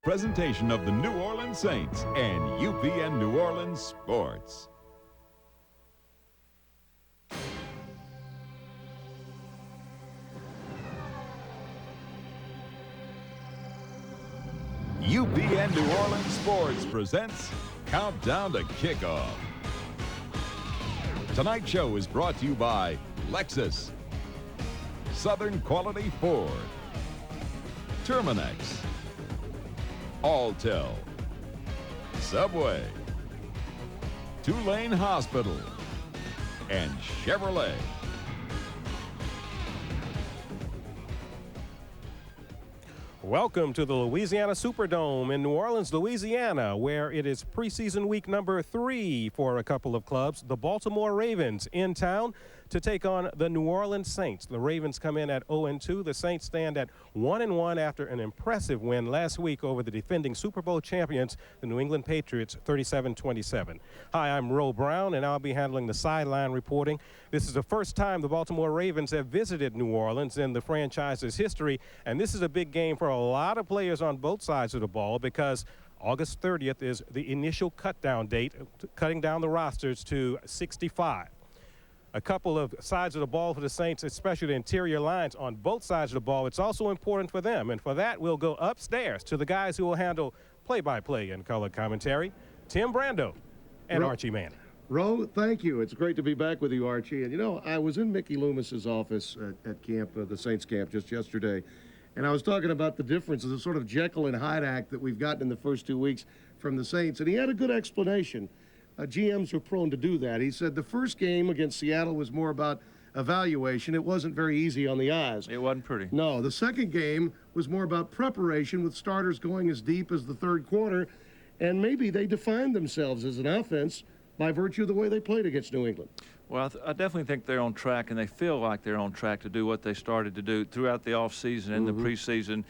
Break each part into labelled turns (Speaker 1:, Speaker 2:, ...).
Speaker 1: Presentation of the New Orleans Saints and UPN New Orleans Sports. UPN New Orleans Sports presents Countdown to Kickoff. Tonight's show is brought to you by Lexus, Southern Quality Ford, Terminex, Alltel, Subway, Tulane Hospital, and Chevrolet.
Speaker 2: Welcome to the Louisiana Superdome in New Orleans, Louisiana, where it is preseason week number 3 for a couple of clubs. The Baltimore Ravens in town to take on the New Orleans Saints. The Ravens come in at 0-2. The Saints stand at 1-1 after an impressive win last week over the defending Super Bowl champions, the New England Patriots, 37-27. Hi, I'm Ro Brown, and I'll be handling the sideline reporting. This is the first time the Baltimore Ravens have visited New Orleans in the franchise's history, and this is a big game for a lot of players on both sides of the ball because August 30th is the initial cut-down date, cutting down the rosters to 65. A couple of sides of the ball for the Saints, especially the interior lines on both sides of the ball. It's also important for them. And for that, we'll go upstairs to the guys who will handle play-by-play and color commentary, Tim Brando and Archie Manning.
Speaker 3: Ro, thank you. It's great to be back with you, Archie. And, you know, I was in Mickey Loomis's office at camp, the Saints camp, just yesterday. And I was talking about the differences, the sort of Jekyll and Hyde act that we've gotten in the first 2 weeks from the Saints. And he had a good explanation. GMs are prone to do that. He said the first game against Seattle was more about evaluation. It wasn't very easy on the eyes.
Speaker 4: It wasn't pretty.
Speaker 3: No, the second game was more about preparation with starters going as deep as the third quarter. And maybe they defined themselves as an offense by virtue of the way they played against New England.
Speaker 4: Well, I definitely think they're on track, and they feel like they're on track to do what they started to do throughout the offseason and the preseason.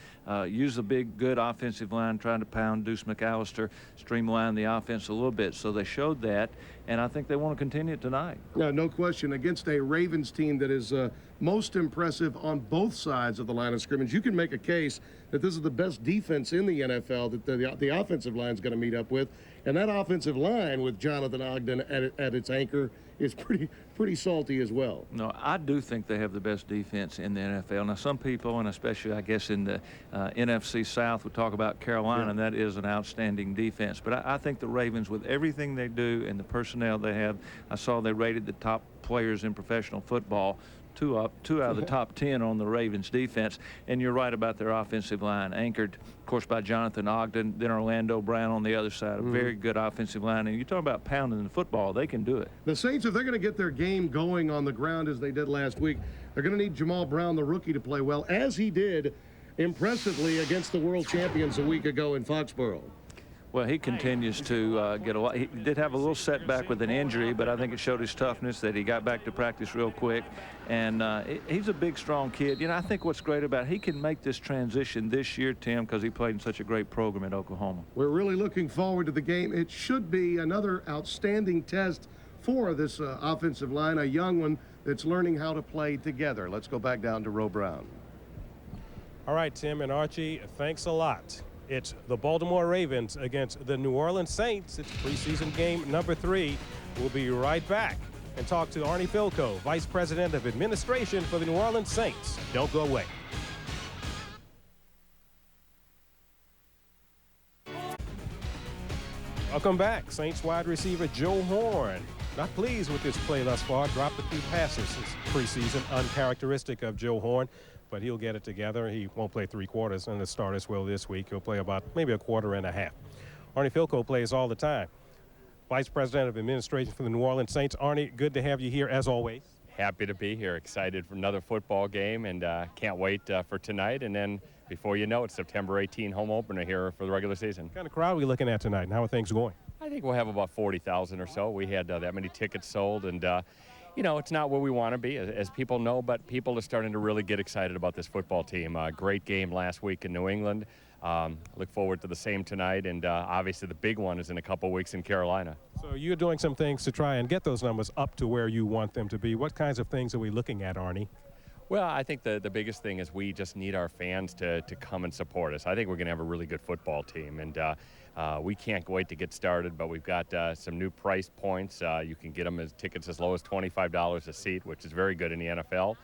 Speaker 4: Use a big, good offensive line, trying to pound Deuce McAllister, streamline the offense a little bit. So they showed that, and I think they want to continue it tonight.
Speaker 3: No question. Against a Ravens team that is most impressive on both sides of the line of scrimmage, you can make a case that this is the best defense in the NFL that the offensive line is going to meet up with. And that offensive line with Jonathan Ogden at its anchor is pretty salty as well.
Speaker 4: No, I do think they have the best defense in the NFL. Now, some people, and especially, I guess, in the NFC South, would talk about Carolina, and that is an outstanding defense. But I think the Ravens, with everything they do and the personnel they have, I saw they rated the top players in professional football, two out of the top 10 on the Ravens defense. And you're right about their offensive line, anchored, of course, by Jonathan Ogden, then Orlando Brown on the other side. A very good offensive line. And you talk about pounding the football, they can do it.
Speaker 3: The Saints, if they're going to get their game going on the ground as they did last week, they're going to need Jamal Brown, the rookie, to play well, as he did impressively against the world champions a week ago in Foxborough.
Speaker 4: Well, he continues to get a lot. He did have a little setback with an injury, but I think it showed his toughness that he got back to practice real quick. And he's a big, strong kid. You know, I think what's great about it, he can make this transition this year, Tim, because he played in such a great program at Oklahoma.
Speaker 3: We're really looking forward to the game. It should be another outstanding test for this offensive line, a young one that's learning how to play together. Let's go back down to Ro Brown.
Speaker 2: All right, Tim and Archie, thanks a lot. It's the Baltimore Ravens against the New Orleans Saints. It's preseason game number 3. We'll be right back and talk to Arnie Filko, Vice President of Administration for the New Orleans Saints. Don't go away. Welcome back. Saints wide receiver Joe Horn. Not pleased with his play thus far. Dropped a few passes this preseason, uncharacteristic of Joe Horn. But he'll get it together. He won't play 3 quarters, and the starters will this week. He'll play about maybe a quarter and a half. Arnie Filko plays all the time. Vice President of Administration for the New Orleans Saints. Arnie, good to have you here as always.
Speaker 5: Happy to be here. Excited for another football game, and can't wait for tonight. And then before you know it, September 18 home opener here for the regular season.
Speaker 2: What kind of crowd are we looking at tonight, and how are things going?
Speaker 5: I think we'll have about 40,000 or so. We had that many tickets sold, and you know, it's not where we want to be, as people know, but people are starting to really get excited about this football team. Great game last week in New England. Look forward to the same tonight, and obviously the big one is in a couple weeks in Carolina.
Speaker 2: So you're doing some things to try and get those numbers up to where you want them to be. What kinds of things are we looking at, Arnie?
Speaker 5: Well, I think the biggest thing is we just need our fans to come and support us. I think we're going to have a really good football team, and we can't wait to get started, but we've got some new price points. You can get them as tickets as low as $25 a seat, which is very good in the NFL.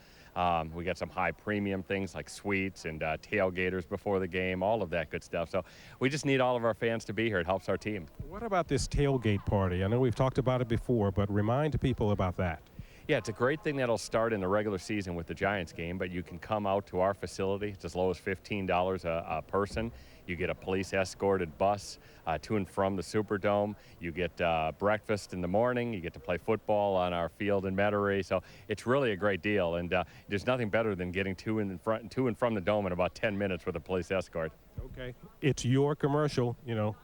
Speaker 5: We got some high premium things like suites and tailgaters before the game, all of that good stuff. So we just need all of our fans to be here. It helps our team.
Speaker 2: What about this tailgate party? I know we've talked about it before, but remind people about that.
Speaker 5: Yeah, it's a great thing that'll start in the regular season with the Giants game, but you can come out to our facility. It's as low as $15 a person. You get a police-escorted bus to and from the Superdome. You get breakfast in the morning. You get to play football on our field in Metairie. So it's really a great deal, and there's nothing better than getting to and from the Dome in about 10 minutes with a police escort.
Speaker 2: Okay, it's your commercial. You know,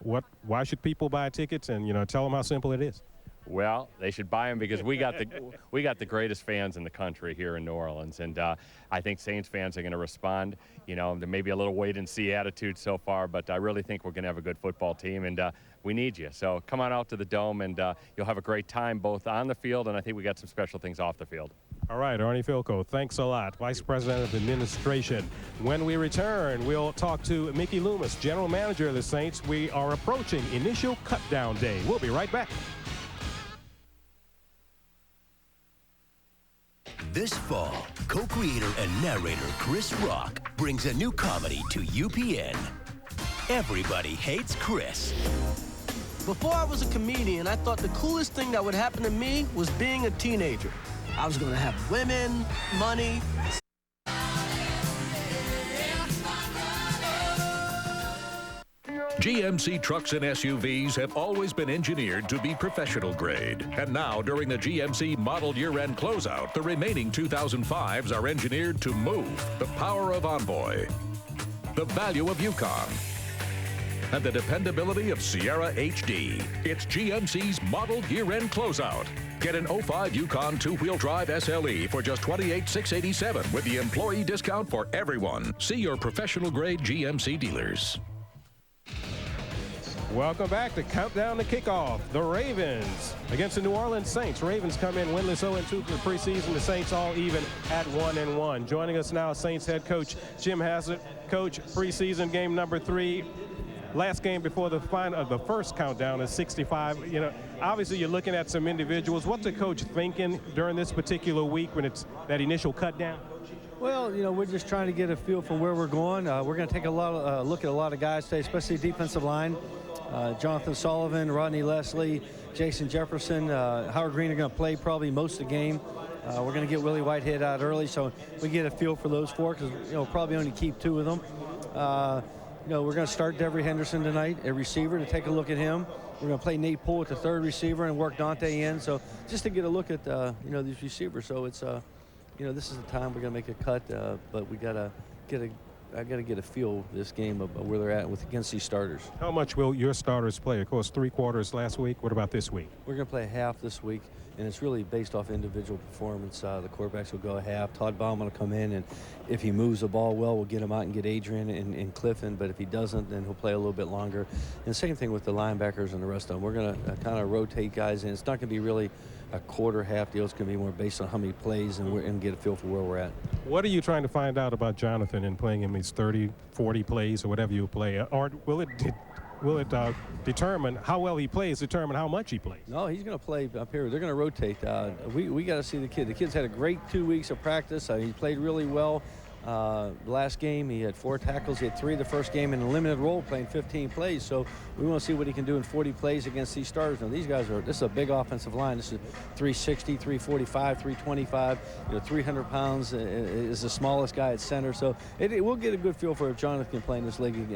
Speaker 2: why should people buy tickets? And, you know, tell them how simple it is.
Speaker 5: Well, they should buy them because we got the greatest fans in the country here in New Orleans, and I think Saints fans are going to respond. You know, there may be a little wait-and-see attitude so far, but I really think we're going to have a good football team, and we need you. So come on out to the Dome, and you'll have a great time both on the field, and I think we got some special things off the field.
Speaker 2: All right, Arnie Filko, thanks a lot. Vice President of Administration. When we return, we'll talk to Mickey Loomis, General Manager of the Saints. We are approaching initial cut-down day. We'll be right back.
Speaker 6: This fall, co-creator and narrator Chris Rock brings a new comedy to UPN. Everybody Hates Chris.
Speaker 7: Before I was a comedian, I thought the coolest thing that would happen to me was being a teenager. I was gonna have women, money.
Speaker 8: GMC trucks and SUVs have always been engineered to be professional grade. And now, during the GMC model year-end closeout, the remaining 2005s are engineered to move. The power of Envoy, the value of Yukon, and the dependability of Sierra HD. It's GMC's model year-end closeout. Get an 05 Yukon two-wheel drive SLE for just $28,687 with the employee discount for everyone. See your professional-grade GMC dealers.
Speaker 2: Welcome back to Countdown to Kickoff. The Ravens against the New Orleans Saints. Ravens come in winless 0-2 for the preseason. The Saints all even at 1-1. Joining us now, Saints head coach Jim Haslett. Coach, preseason game number 3. Last game before the first countdown is 65. You know, obviously you're looking at some individuals. What's the coach thinking during this particular week when it's that initial cut down?
Speaker 9: Well, you know, we're just trying to get a feel for where we're going. We're going to take a look at a lot of guys today, especially defensive line. Jonathan Sullivan, Rodney Leslie, Jason Jefferson, Howard Green are going to play probably most of the game. We're going to get Willie Whitehead out early, so we get a feel for those 4 because, you know, probably only keep 2 of them. You know, we're going to start Devery Henderson tonight, a receiver, to take a look at him. We're going to play Nate Poole at the 3rd receiver and work Dante in. So just to get a look at, you know, these receivers. So it's, you know, this is the time we're going to make a cut, but we got to I got to get a feel of this game of where they're at against these starters.
Speaker 2: How much will your starters play? Of course, 3 quarters last week. What about this week?
Speaker 9: We're going to play half this week, and it's really based off individual performance. The quarterbacks will go a half. Todd Bauman will come in, and if he moves the ball well, we'll get him out and get Adrian and Clifton. But if he doesn't, then he'll play a little bit longer. And same thing with the linebackers and the rest of them. We're going to kind of rotate guys in. It's not going to be really a quarter half deal. It's going to be more based on how many plays and get a feel for where we're at.
Speaker 2: What are you trying to find out about Jonathan in playing him these 30, 40 plays or whatever you play? Or will it determine how well he plays, determine how much he plays?
Speaker 9: No, he's going to play up here. They're going to rotate. We got to see the kid. The kid's had a great 2 weeks of practice. He played really well. Last game, he had 4 tackles. He had 3 the first game in a limited role, playing 15 plays. So we want to see what he can do in 40 plays against these starters. Now, these guys this is a big offensive line. This is 360, 345, 325. You know, 300 pounds is the smallest guy at center. So we'll get a good feel for if Jonathan can play in this league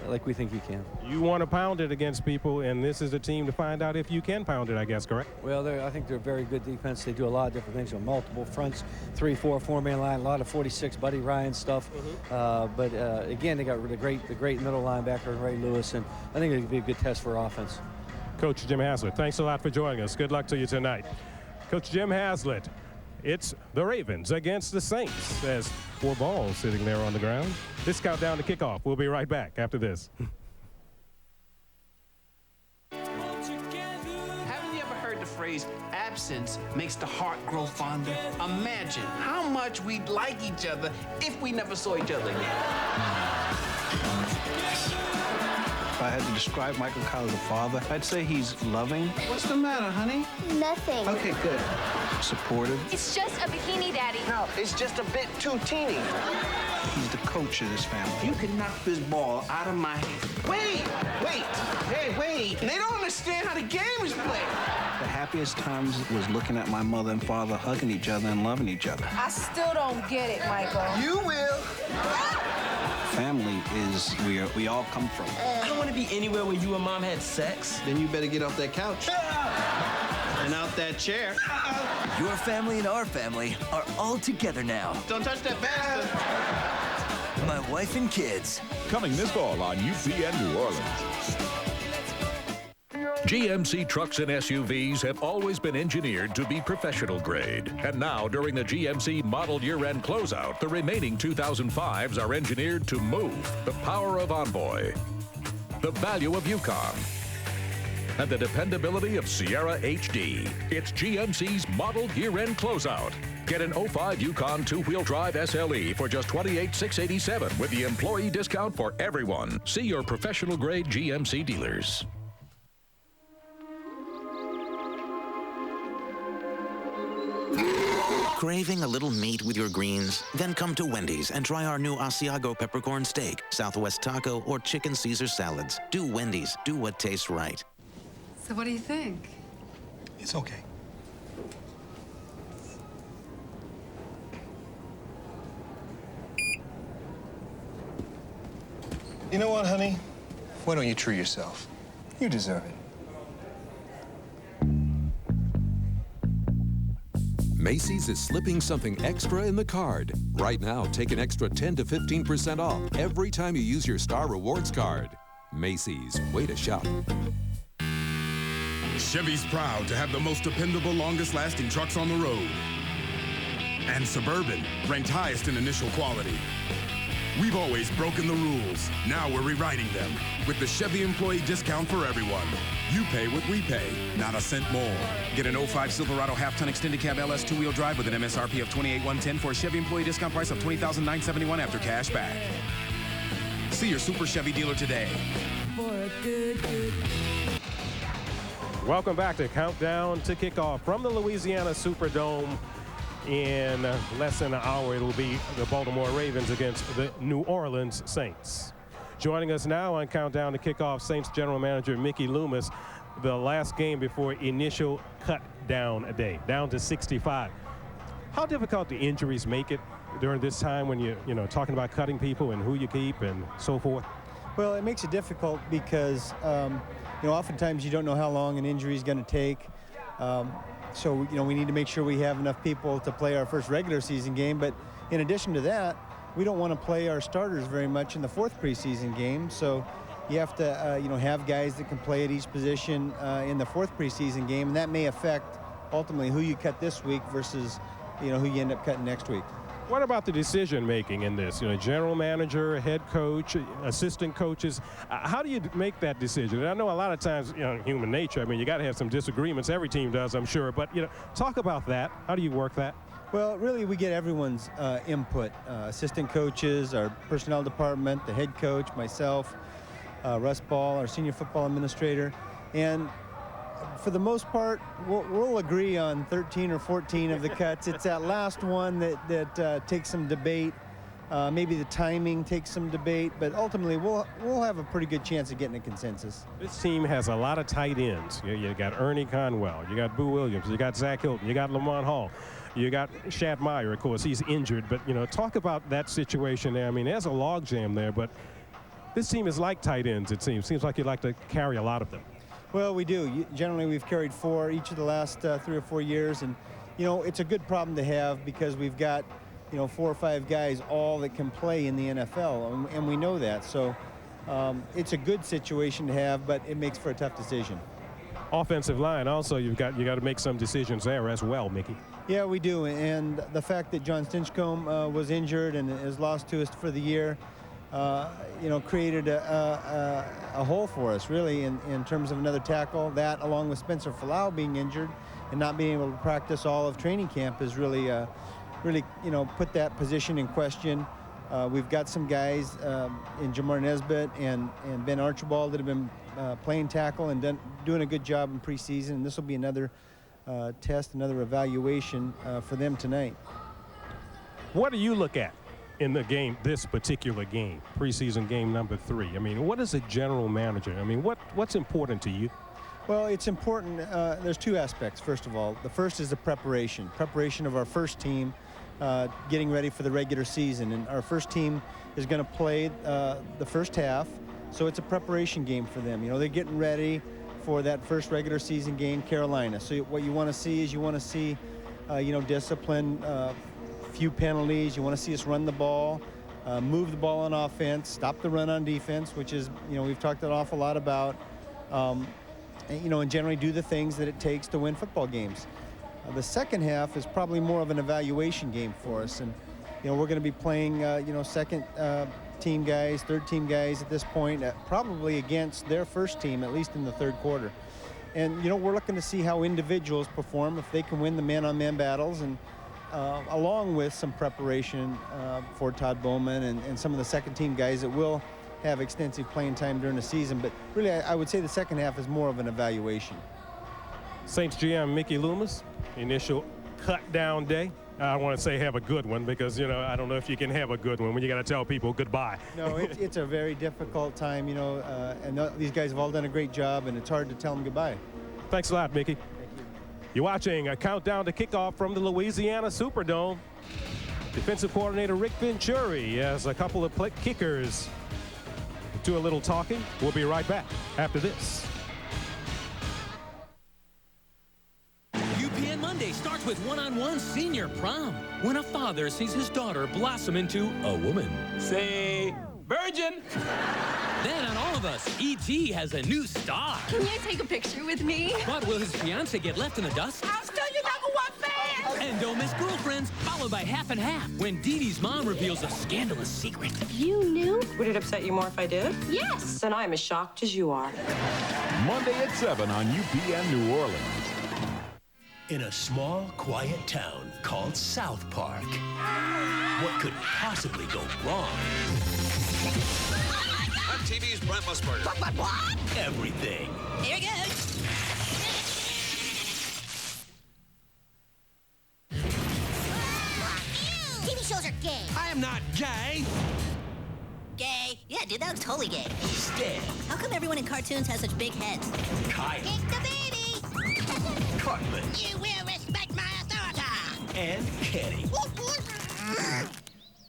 Speaker 9: like we think he can.
Speaker 2: You want to pound it against people, and this is a team to find out if you can pound it, I guess, correct?
Speaker 9: Well, I think they're a very good defense. They do a lot of different things on multiple fronts, 3-4, 4-man line, a lot of 46 Buddy Ryan stuff. But again, they got the great middle linebacker, Ray Lewis, and I think it'll be a good test for offense.
Speaker 2: Coach Jim Haslett, thanks a lot for joining us. Good luck to you tonight. Coach Jim Haslett, it's the Ravens against the Saints. There's 4 balls sitting there on the ground. This countdown to kickoff. We'll be right back after this.
Speaker 10: Haven't you ever heard the phrase, absence makes the heart grow fonder. Imagine how much we'd like each other if we never saw each other again.
Speaker 11: If I had to describe Michael Kyle as a father, I'd say he's loving.
Speaker 10: What's the matter, honey?
Speaker 12: Nothing.
Speaker 11: Okay, good. Supportive.
Speaker 12: It's just a bikini, Daddy.
Speaker 10: No, it's just a bit too teeny.
Speaker 11: He's the coach of this family.
Speaker 10: You can knock this ball out of my hand. Wait! Hey, wait! They don't understand how the game is played.
Speaker 11: The happiest times was looking at my mother and father hugging each other and loving each other.
Speaker 12: I still don't get it, Michael.
Speaker 10: You will.
Speaker 11: Family is where we all come from.
Speaker 7: I don't want to be anywhere where you and Mom had sex.
Speaker 10: Then you better get off that couch. And out that chair.
Speaker 13: Your family and our family are all together now.
Speaker 10: Don't touch that bastard.
Speaker 13: My wife and kids.
Speaker 1: Coming this fall on UPN New Orleans.
Speaker 8: GMC trucks and SUVs have always been engineered to be professional grade. And now, during the GMC model year-end closeout, the remaining 2005s are engineered to move. The power of Envoy, the value of Yukon, and the dependability of Sierra HD. It's GMC's model year-end closeout. Get an 05 Yukon two-wheel drive SLE for just $28,687 with the employee discount for everyone. See your professional-grade GMC dealers.
Speaker 14: Craving a little meat with your greens? Then come to Wendy's and try our new Asiago peppercorn steak, Southwest taco, or chicken Caesar salads. Do Wendy's. Do what tastes right.
Speaker 15: So what do you think?
Speaker 11: It's okay.
Speaker 16: You know what, honey? Why don't you treat yourself? You deserve it.
Speaker 17: Macy's is slipping something extra in the card. Right now, take an extra 10 to 15% off every time you use your Star Rewards card. Macy's, way to shop.
Speaker 18: Chevy's proud to have the most dependable, longest-lasting trucks on the road. And Suburban, ranked highest in initial quality. We've always broken the rules. Now we're rewriting them with the Chevy employee discount for everyone. You pay what we pay, not a cent more. Get an 05 Silverado half-ton extended cab LS two-wheel drive with an MSRP of $28,110 for a Chevy employee discount price of $20,971 after cash back. See your Super Chevy dealer today.
Speaker 2: Welcome back to Countdown to Kickoff from the Louisiana Superdome. In less than an hour, it will be the Baltimore Ravens against the New Orleans Saints. Joining us now on Countdown to Kickoff, Saints General Manager Mickey Loomis. The last game before initial cut down day, down to 65. How difficult do injuries make it during this time when you're talking about cutting people and who you keep and so forth?
Speaker 9: Well, it makes it difficult because oftentimes you don't know how long an injury is going to take. So, we need to make sure we have enough people to play our first regular season game. But in addition to that, we don't want to play our starters very much in the fourth preseason game. So you have to, have guys that can play at each position in the fourth preseason game. And that may affect ultimately who you cut this week versus, who you end up cutting next week.
Speaker 2: What about the decision making in this? General manager, head coach, assistant coaches. How do you make that decision? And I know a lot of times, human nature. I mean, you got to have some disagreements. Every team does, I'm sure. But talk about that. How do you work that?
Speaker 9: Well, really, we get everyone's input. Assistant coaches, our personnel department, the head coach, myself, Russ Ball, our senior football administrator, and for the most part, we'll agree on 13 or 14 of the cuts. It's that last one that takes some debate. Maybe the timing takes some debate, but ultimately we'll have a pretty good chance of getting a consensus.
Speaker 2: This team has a lot of tight ends. You got Ernie Conwell, you got Boo Williams, you got Zach Hilton, you got Lamont Hall, you got Shad Meyer, of course, he's injured. But, talk about that situation there. I mean, there's a logjam there, but this team is like tight ends, it seems. Seems like you like to carry a lot of them.
Speaker 9: Well, we do. Generally, we've carried 4 each of the last 3 or 4 years. And, it's a good problem to have because we've got, 4 or 5 guys all that can play in the NFL. And we know that. So it's a good situation to have, but it makes for a tough decision.
Speaker 2: Offensive line also, you got to make some decisions there as well, Mickey.
Speaker 9: Yeah, we do. And the fact that John Stinchcomb was injured and is lost to us for the year, created a hole for us, really, in terms of another tackle. That, along with Spencer Falau being injured,
Speaker 19: and not being able to practice all of training camp has really, you know, put that position in question. We've got some guys in Jamar Nesbitt and Ben Archibald that have been playing tackle and doing a good job in preseason, and this will be another test, another evaluation for them tonight.
Speaker 2: What do you look at in the game, this particular game, preseason game number 3? I mean, what is a general manager? I mean, what's important to you?
Speaker 19: Well, it's important. There's 2 aspects, first of all. The first is the preparation of our first team, getting ready for the regular season. And our first team is going to play the first half, so it's a preparation game for them. You know, they're getting ready for that first regular season game, Carolina. So what you want to see is you know, discipline, few penalties. You want to see us run the ball, move the ball on offense, stop the run on defense, which is, you know, we've talked an awful lot about, and, you know, and generally do the things that it takes to win football games. The second half is probably more of an evaluation game for us, and, you know, we're going to be playing, you know, second team guys, third team guys at this point, probably against their first team, at least in the third quarter. And, you know, we're looking to see how individuals perform, if they can win the man-on-man battles, and along with some preparation for Todd Bowman and some of the second team guys that will have extensive playing time during the season. But really, I would say the second half is more of an evaluation.
Speaker 2: Saints GM Mickey Loomis, initial cut down day. I want to say have a good one, because, you know, I don't know if you can have a good one when you got to tell people goodbye.
Speaker 19: No, it's a very difficult time, you know, and these guys have all done a great job, and it's hard to tell them goodbye.
Speaker 2: Thanks a lot, Mickey.
Speaker 19: Thank you.
Speaker 2: You're watching a countdown to kickoff from the Louisiana Superdome. Defensive coordinator Rick Venturi has a couple of kickers do a little talking. We'll be right back after this.
Speaker 20: UPN Monday starts with one-on-one senior prom, when a father sees his daughter blossom into a woman. Say, virgin! Then on All of Us, E.T. has a new star.
Speaker 12: Can you take a picture with me?
Speaker 20: But will his fiancé get left in the dust?
Speaker 12: I'm still your #1 fan!
Speaker 20: And Don't Miss Girlfriends, followed by Half and Half, when Dee Dee's mom reveals a scandalous secret.
Speaker 21: You knew? Would it upset you more if I did?
Speaker 12: Yes!
Speaker 21: Then I'm as shocked as you are.
Speaker 1: Monday at 7 on UPN New Orleans.
Speaker 6: In a small, quiet town called South Park, what could possibly go wrong?
Speaker 22: I'm TV's Brent Musburger.
Speaker 12: What?
Speaker 6: Everything.
Speaker 12: Here it goes. TV shows are gay.
Speaker 10: I am not gay.
Speaker 12: Gay? Yeah, dude, that looks totally gay.
Speaker 6: Stan.
Speaker 12: How come everyone in cartoons has such big heads?
Speaker 6: Kyle.
Speaker 12: Kick the baby!
Speaker 6: Cartman.
Speaker 12: You will respect my authority!
Speaker 6: And Kenny.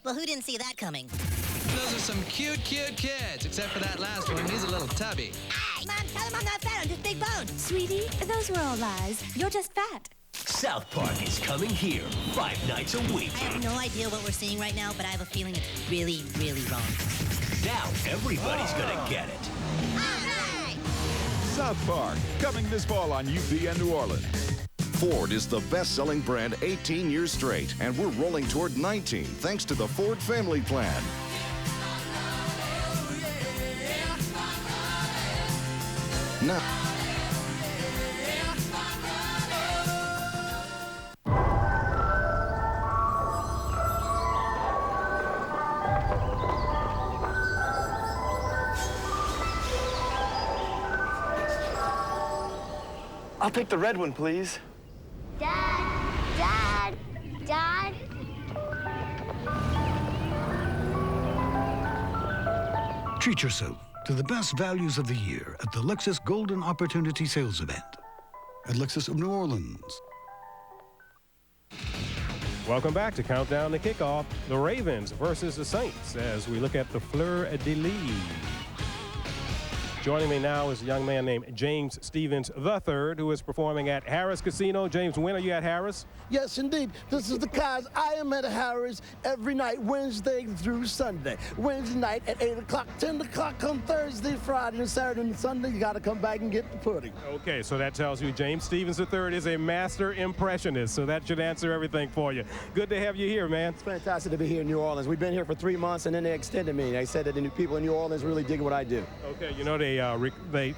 Speaker 12: Well, who didn't see that coming?
Speaker 23: Those are some cute kids, except for that last one. He's a little tubby.
Speaker 12: Hey, Mom, tell him I'm not fat. I'm just big boned.
Speaker 24: Sweetie, those were all lies. You're just fat.
Speaker 6: South Park is coming here 5 nights a week.
Speaker 12: I have no idea what we're seeing right now, but I have a feeling it's really, really wrong.
Speaker 6: Now everybody's gonna get it.
Speaker 12: All right!
Speaker 1: South Park, coming this fall on UPN New Orleans. Ford is the best-selling brand 18 years straight, and we're rolling toward 19 thanks to the Ford Family Plan. Now,
Speaker 16: I'll take the red one, please.
Speaker 12: Dad!
Speaker 25: Treat yourself to the best values of the year at the Lexus Golden Opportunity Sales Event at Lexus of New Orleans.
Speaker 2: Welcome back to Countdown to Kickoff, the Ravens versus the Saints, as we look at the fleur de lis. Joining me now is a young man named James Stevens III, who is performing at Harris Casino. James, when are you at Harris?
Speaker 26: Yes, indeed. This is the cause. I am at Harris every night, Wednesday through Sunday. Wednesday night at 8 o'clock, 10 o'clock on Thursday, Friday, and Saturday and Sunday. You got to come back and get the pudding.
Speaker 2: Okay, so that tells you James Stevens III is a master impressionist, so that should answer everything for you. Good to have you here, man.
Speaker 26: It's fantastic to be here in New Orleans. We've been here for 3 months, and then they extended me. They said that the people in New Orleans really dig what I do.
Speaker 2: Okay, you know, they they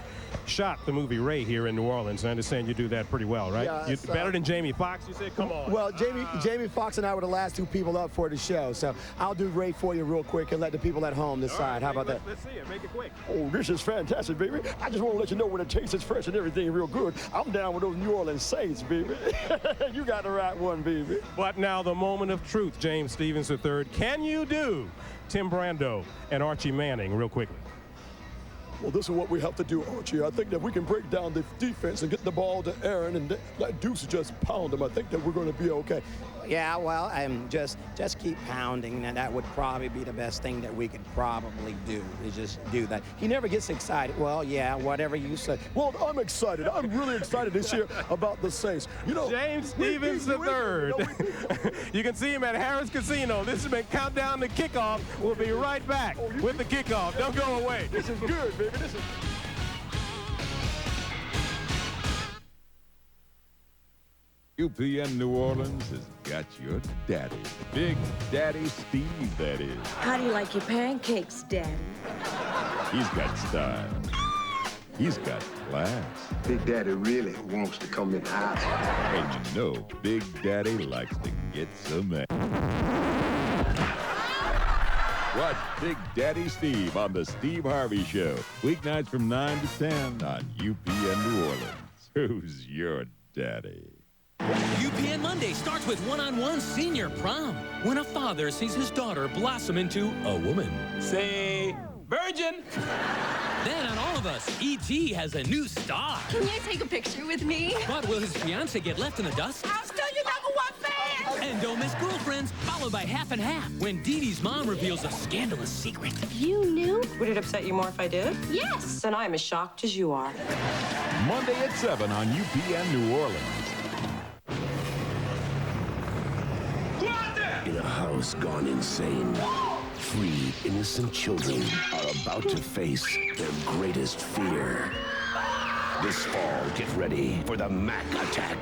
Speaker 2: shot the movie Ray here in New Orleans. I understand you do that pretty well, right?
Speaker 26: Yeah,
Speaker 2: You're better than Jamie Foxx, you said? Come on.
Speaker 26: Well, Jamie Foxx and I were the last two people up for the show, so I'll do Ray for you real quick and let the people at home decide. How about that?
Speaker 2: Let's see it. Make it quick.
Speaker 26: Oh, this is fantastic, baby. I just want to let you know when it tastes is fresh and everything real good. I'm down with those New Orleans Saints, baby. You got the right one, baby.
Speaker 2: But now the moment of truth, James Stevens III. Can you do Tim Brando and Archie Manning real quickly?
Speaker 26: Well, this is what we have to do, Archie. I think that we can break down the defense and get the ball to Aaron and let Deuce just pound him. I think that we're going to be okay.
Speaker 3: Yeah, well, just keep pounding, and that would probably be the best thing that we could probably do, is just do that. He never gets excited. Well, yeah, whatever you say.
Speaker 26: Well, I'm excited. I'm really excited this year about the Saints. You know,
Speaker 2: James Stevens III. You can see him at Harris Casino. This has been Countdown to Kickoff. We'll be right back with the kickoff. Don't go away.
Speaker 26: This is good, baby. This is...
Speaker 4: UPN New Orleans has got your daddy. Big Daddy Steve, that is.
Speaker 21: How do you like your pancakes, Daddy?
Speaker 4: He's got style. He's got class.
Speaker 5: Big Daddy really wants to come in hot.
Speaker 4: And you know, Big Daddy likes to get some ass. Watch Big Daddy Steve on The Steve Harvey Show. Weeknights from 9 to 10 on UPN New Orleans. Who's your daddy?
Speaker 20: UPN Monday starts with one-on-one senior prom. When a father sees his daughter blossom into a woman. Say, virgin. Then on All of Us, E.T. has a new star.
Speaker 15: Can you take a picture with me?
Speaker 20: But will his fiance get left in the dust?
Speaker 15: I'm still your #1 fan!
Speaker 20: And Don't Miss Girlfriends, followed by Half and Half, when Dee Dee's mom reveals a scandalous secret.
Speaker 21: You knew? Would it upset you more if I did?
Speaker 15: Yes!
Speaker 21: Then I'm as shocked as you are.
Speaker 4: Monday at 7 on UPN New Orleans.
Speaker 7: In a house gone insane, 3 innocent children are about to face their greatest fear. This fall, get ready for the Mac attack.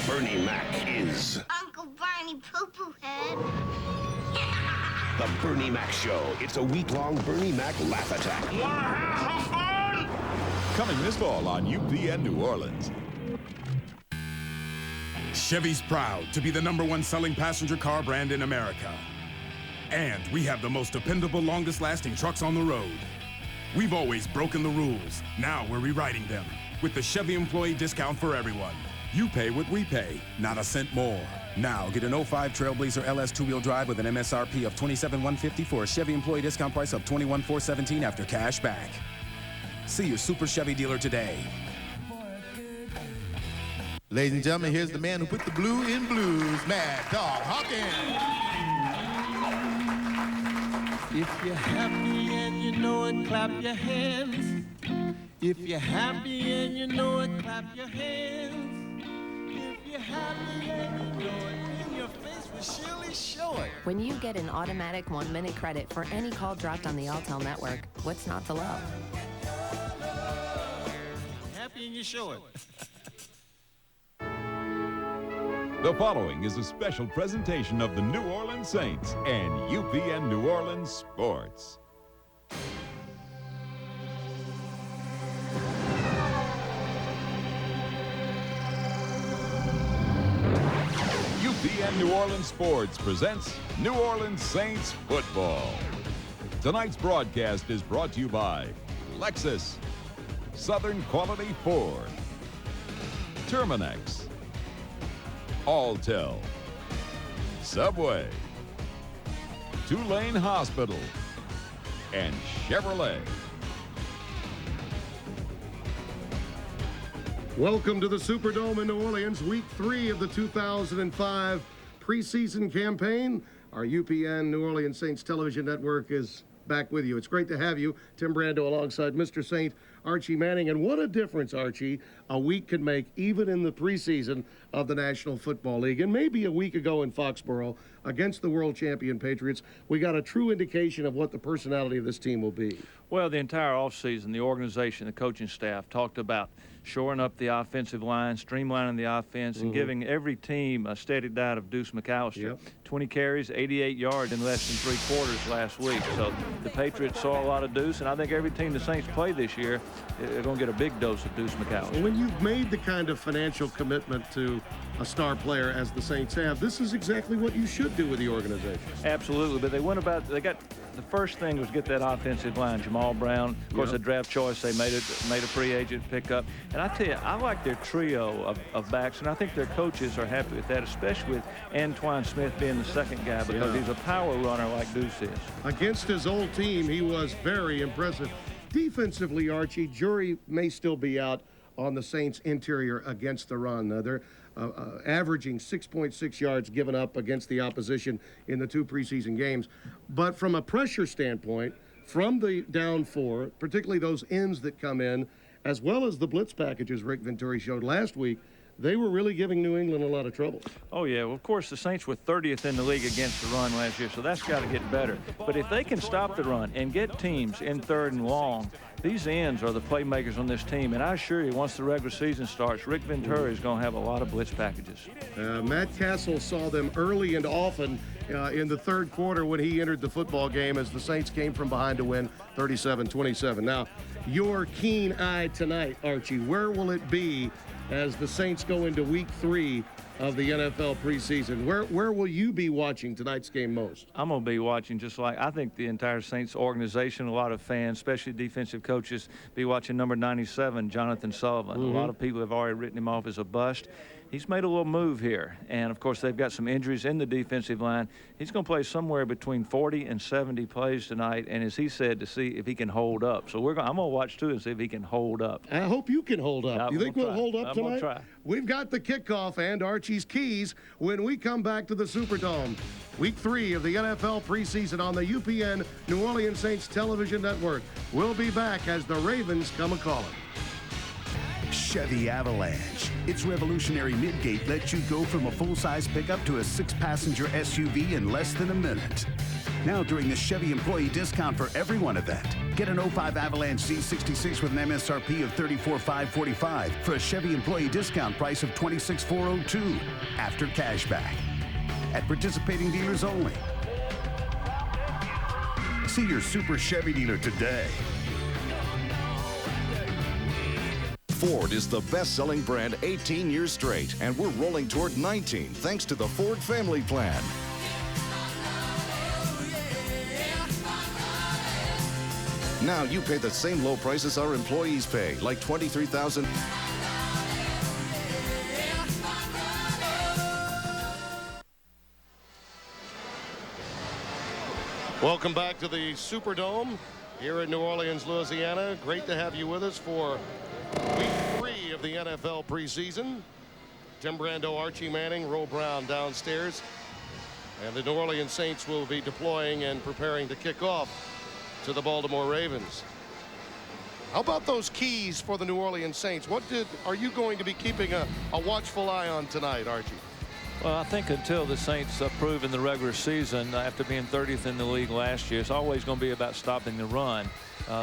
Speaker 7: Bernie Mac is
Speaker 8: Uncle Barney Poo-Poo Head.
Speaker 7: the Bernie Mac Show. It's a week-long Bernie Mac laugh attack.
Speaker 4: Coming this fall on UPN New Orleans.
Speaker 18: Chevy's proud to be the #1 selling passenger car brand in America. And we have the most dependable, longest-lasting trucks on the road. We've always broken the rules. Now we're rewriting them with the Chevy employee discount for everyone. You pay what we pay, not a cent more. Now get an 05 Trailblazer LS 2-wheel drive with an MSRP of $27,150 for a Chevy employee discount price of $21,417 after cash back. See your Super Chevy dealer today.
Speaker 13: Ladies and gentlemen, here's the man who put the blue in blues, Mad Dog Hawkins.
Speaker 27: If you're happy and you know it, clap your hands. If you're happy and you know it, clap your hands. If you're happy and you know it, then your face will surely show it.
Speaker 28: When you get an automatic 1-minute credit for any call dropped on the Alltel network, what's not to love?
Speaker 27: Happy and you show it.
Speaker 4: The following is a special presentation of the New Orleans Saints and UPN New Orleans Sports. UPN New Orleans Sports presents New Orleans Saints football. Tonight's broadcast is brought to you by Lexus, Southern Quality Ford, Terminex, Alltel, Subway, Tulane Hospital, and Chevrolet.
Speaker 29: Welcome to the Superdome in New Orleans, Week 3 of the 2005 preseason campaign. Our UPN New Orleans Saints television network is back with you. It's great to have you. Tim Brando alongside Mr. Saint, Archie Manning. And what a difference, Archie, a week can make even in the preseason of the National Football League. And maybe a week ago in Foxborough against the world champion Patriots, we got a true indication of what the personality of this team will be.
Speaker 30: Well, the entire offseason, the organization, the coaching staff talked about shoring up the offensive line, streamlining the offense, and giving every team a steady diet of Deuce McAllister. 20 carries, 88 yards in less than 3 quarters last week. So The Patriots saw a lot of Deuce, and I think every team the Saints play this year, they're going to get a big dose of Deuce McAllister.
Speaker 29: When you've made the kind of financial commitment to a star player as the Saints have, this is exactly what you should do with the organization.
Speaker 30: Absolutely, but they got the first thing was get that offensive line. Jamal Brown, of course, a draft choice. They made a free agent pickup, and I tell you, I like their trio of backs, and I think their coaches are happy with that, especially with Antoine Smith being the second guy because he's a power runner like Deuce is.
Speaker 29: Against his old team, he was very impressive. Defensively, Archie, jury may still be out on the Saints' interior against the run. They're averaging 6.6 yards given up against the opposition in the 2 preseason games. But from a pressure standpoint, from the down 4, particularly those ends that come in, as well as the blitz packages Rick Venturi showed last week, they were really giving New England a lot of trouble.
Speaker 30: Oh, yeah. Well, of course, the Saints were 30th in the league against the run last year, so that's got to get better. But if they can stop the run and get teams in 3rd and long, these ends are the playmakers on this team. And I assure you, once the regular season starts, Rick Venturi is going to have a lot of blitz packages.
Speaker 29: Matt Castle saw them early and often in the 3rd quarter when he entered the football game as the Saints came from behind to win 37-27. Now, your keen eye tonight, Archie, where will it be as the Saints go into week 3 of the NFL preseason? Where will you be watching tonight's game most?
Speaker 30: I'm going to be watching just like I think the entire Saints organization, a lot of fans, especially defensive coaches, be watching number 97, Jonathan Sullivan. A lot of people have already written him off as a bust. He's made a little move here, and of course they've got some injuries in the defensive line. He's going to play somewhere between 40 and 70 plays tonight, and as he said, to see if he can hold up. So I'm going to watch too and see if he can hold up.
Speaker 29: I hope you can hold up. You think we'll hold up tonight?
Speaker 30: I'm going to try.
Speaker 29: We've got the kickoff and Archie's keys when we come back to the Superdome. Week 3 of the NFL preseason on the UPN New Orleans Saints television network. We'll be back as the Ravens come a-calling.
Speaker 6: Chevy Avalanche. Its revolutionary midgate lets you go from a full-size pickup to a 6-passenger SUV in less than a minute. Now during the Chevy Employee Discount for Everyone event, get an 05 Avalanche Z66 with an MSRP of $34,545 for a Chevy Employee Discount price of $26,402 after cashback. At participating dealers only. See your Super Chevy dealer today.
Speaker 1: Ford is the best-selling brand 18 years straight, and we're rolling toward 19 thanks to the Ford Family Plan. Now you pay the same low prices our employees pay, like $23,000.
Speaker 29: Welcome back to the Superdome here in New Orleans, Louisiana. Great to have you with us for week 3 of the NFL preseason. Tim Brando, Archie Manning, Ro Brown downstairs. And the New Orleans Saints will be deploying and preparing to kick off to the Baltimore Ravens. How about those keys for the New Orleans Saints? Are you going to be keeping a watchful eye on tonight, Archie?
Speaker 30: Well, I think until the Saints prove in the regular season, after being 30th in the league last year, it's always going to be about stopping the run.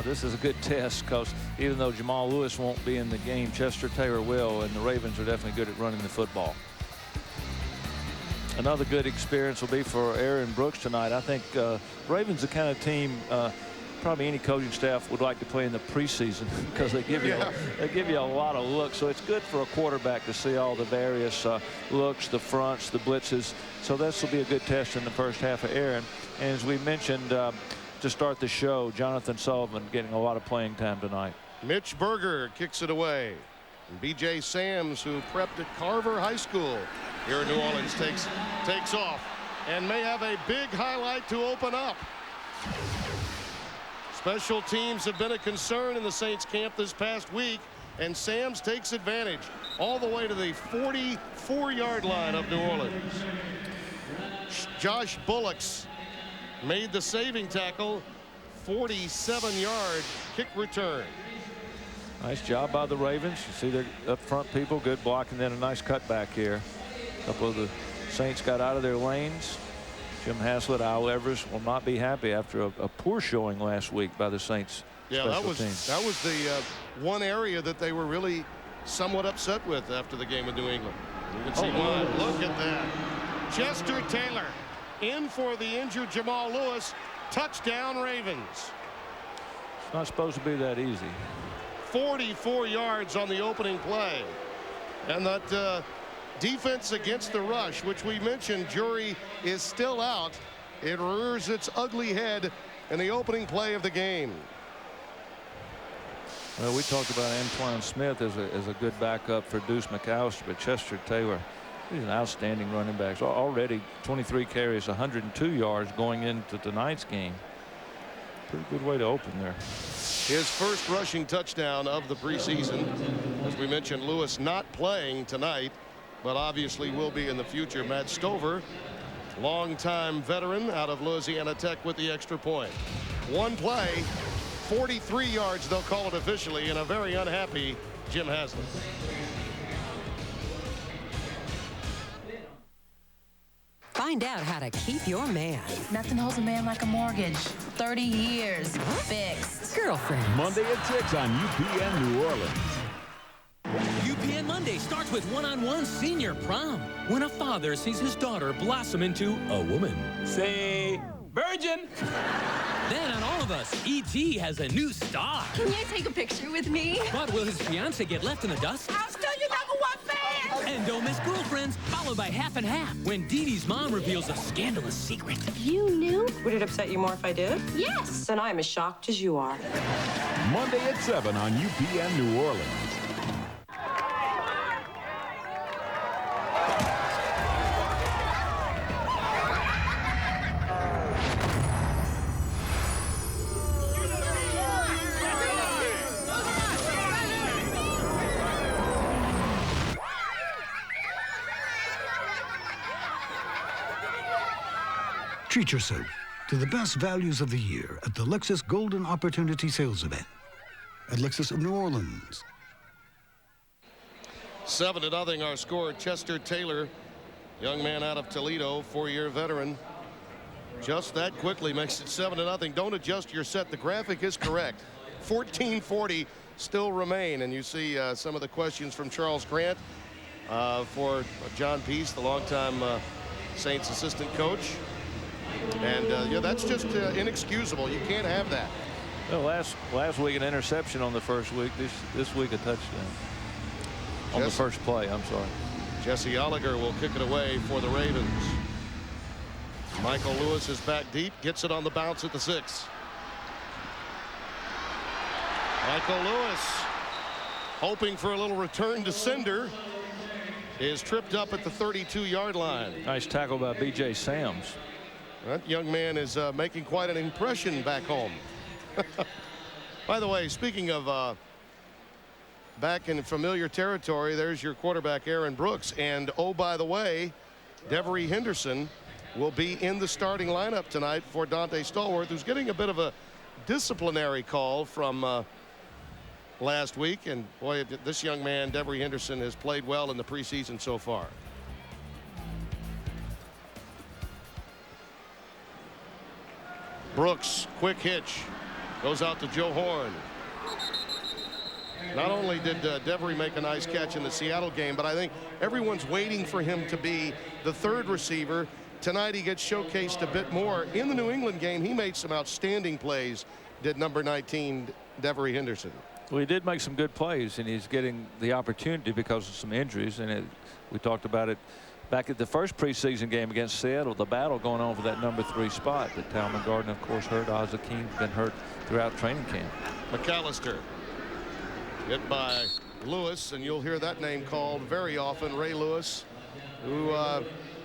Speaker 30: This is a good test because even though Jamal Lewis won't be in the game, Chester Taylor will, and the Ravens are definitely good at running the football. Another good experience will be for Aaron Brooks tonight. I think Ravens the kind of team probably any coaching staff would like to play in the preseason because they give you a lot of looks. So it's good for a quarterback to see all the various looks, the fronts, the blitzes. So this will be a good test in the first half of Aaron. And as we mentioned to start the show, Jonathan Sullivan getting a lot of playing time tonight.
Speaker 29: Mitch Berger kicks it away. And B.J. Sams, who prepped at Carver High School here in New Orleans, takes off and may have a big highlight to open up. Special teams have been a concern in the Saints camp this past week, and Sams takes advantage all the way to the 44-yard line of New Orleans. Josh Bullocks made the saving tackle, 47-yard kick return.
Speaker 30: Nice job by the Ravens. You see their up front people, good block, and then a nice cutback here. A couple of the Saints got out of their lanes. Jim Haslett, Al Everest will not be happy after a poor showing last week by the Saints.
Speaker 29: Yeah, that was the one area that they were really somewhat upset with after the game with New England. You can see why. Look at that. Chester Taylor in for the injured Jamal Lewis.
Speaker 9: Touchdown, Ravens.
Speaker 30: It's not supposed to be that easy.
Speaker 9: 44 yards on the opening play. And that defense against the rush, which we mentioned, jury is still out. It rears its ugly head in the opening play of the game.
Speaker 30: Well, we talked about Antoine Smith as a good backup for Deuce McAllister, but Chester Taylor, he's an outstanding running back. So already 23 carries, 102 yards going into tonight's game. Pretty good way to open there.
Speaker 9: His first rushing touchdown of the preseason. As we mentioned, Lewis not playing tonight, but obviously will be in the future. Matt Stover, longtime veteran out of Louisiana Tech with the extra point. One play, 43 yards, they'll call it officially, and a very unhappy Jim Haslam.
Speaker 10: Find out how to keep your man.
Speaker 15: Nothing holds a man like a mortgage. 30 years. Fixed.
Speaker 10: Girlfriend.
Speaker 4: Monday at 6 on UPN New Orleans.
Speaker 20: UPN Monday starts with one-on-one senior prom. When a father sees his daughter blossom into a woman. Say, virgin. Then on All of Us, E.T. has a new star.
Speaker 15: Can you take a picture with me?
Speaker 20: But will his fiancé get left in the dust?
Speaker 15: I'm still your #1 fan.
Speaker 20: And Don't Miss Girlfriends, followed by Half and Half, when Dee Dee's mom reveals a scandalous secret.
Speaker 21: You knew? Would it upset you more if I did?
Speaker 15: Yes.
Speaker 21: Then I'm as shocked as you are.
Speaker 4: Monday at 7 on UPN New Orleans.
Speaker 25: Treat yourself to the best values of the year at the Lexus Golden Opportunity Sales Event at Lexus of New Orleans.
Speaker 9: 7-0 our score. Chester Taylor, young man out of Toledo, 4-year veteran. Just that quickly makes it 7-0. Don't adjust your set. The graphic is correct. 14:40 still remain. And you see some of the questions from Charles Grant for John Peace, the longtime Saints assistant coach. And yeah, that's just inexcusable. You can't have that.
Speaker 30: Well, last week an interception on the first week. This week a touchdown on the first play. I'm sorry.
Speaker 9: Jesse Oliger will kick it away for the Ravens. Michael Lewis is back deep, gets it on the bounce at the 6. Michael Lewis, hoping for a little return to sender, is tripped up at the 32-yard line.
Speaker 30: Nice tackle by B.J. Sams.
Speaker 9: That young man is making quite an impression back home. By the way, speaking of back in familiar territory, there's your quarterback Aaron Brooks. And oh, by the way, Devery Henderson will be in the starting lineup tonight for Dante Stallworth, who's getting a bit of a disciplinary call from last week. And boy, this young man, Devery Henderson, has played well in the preseason so far. Brooks, quick hitch, goes out to Joe Horn. Not only did Devery make a nice catch in the Seattle game, but I think everyone's waiting for him to be the third receiver. Tonight he gets showcased a bit more. In the New England game, he made some outstanding plays, did number 19, Devery Henderson.
Speaker 30: Well, he did make some good plays, and he's getting the opportunity because of some injuries. And we talked about it back at the first preseason game against Seattle, the battle going on for that number 3 spot. But Talman Gardner, of course, hurt. Oz Akeen's been hurt throughout training camp.
Speaker 9: McAllister hit by Lewis, and you'll hear that name called very often. Ray Lewis, who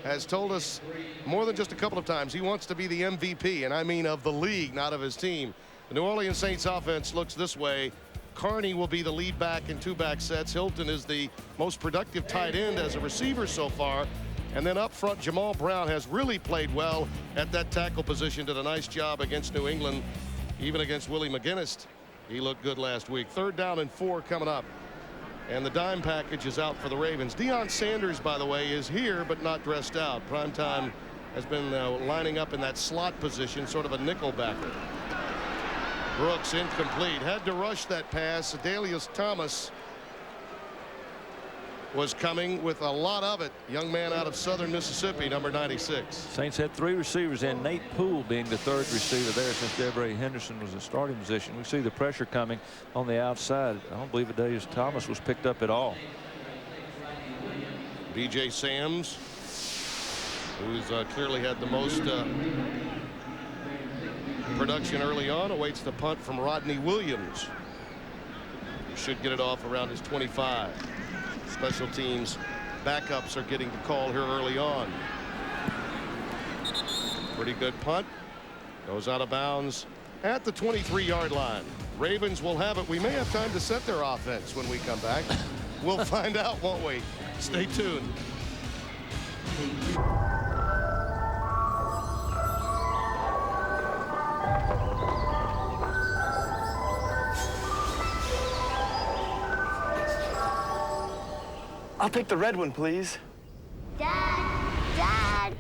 Speaker 9: has told us more than just a couple of times he wants to be the MVP, and I mean of the league, not of his team. The New Orleans Saints offense looks this way. Carney will be the lead back in 2-back sets. Hilton is the most productive tight end as a receiver so far. And then up front, Jamal Brown has really played well at that tackle position. Did a nice job against New England, even against Willie McGinnis. He looked good last week. 3rd down and 4 coming up. And the dime package is out for the Ravens. Deion Sanders, by the way, is here but not dressed out. Primetime has been lining up in that slot position, sort of a nickel backer. Brooks incomplete. Had to rush that pass. Adalius Thomas was coming with a lot of it. Young man out of Southern Mississippi, number 96.
Speaker 30: Saints had 3 receivers in, Nate Poole being the 3rd receiver there since Devery Henderson was in starting position. We see the pressure coming on the outside. I don't believe Adelius Thomas was picked up at all.
Speaker 9: DJ Sams, who's clearly had the most production early on, awaits the punt from Rodney Williams. Should get it off around his 25. Special teams backups are getting the call here early on. Pretty good punt. Goes out of bounds at the 23-yard line. Ravens will have it. We may have time to set their offense when we come back. We'll find out, won't we? Stay tuned.
Speaker 3: I'll take the red one, please.
Speaker 8: Dad.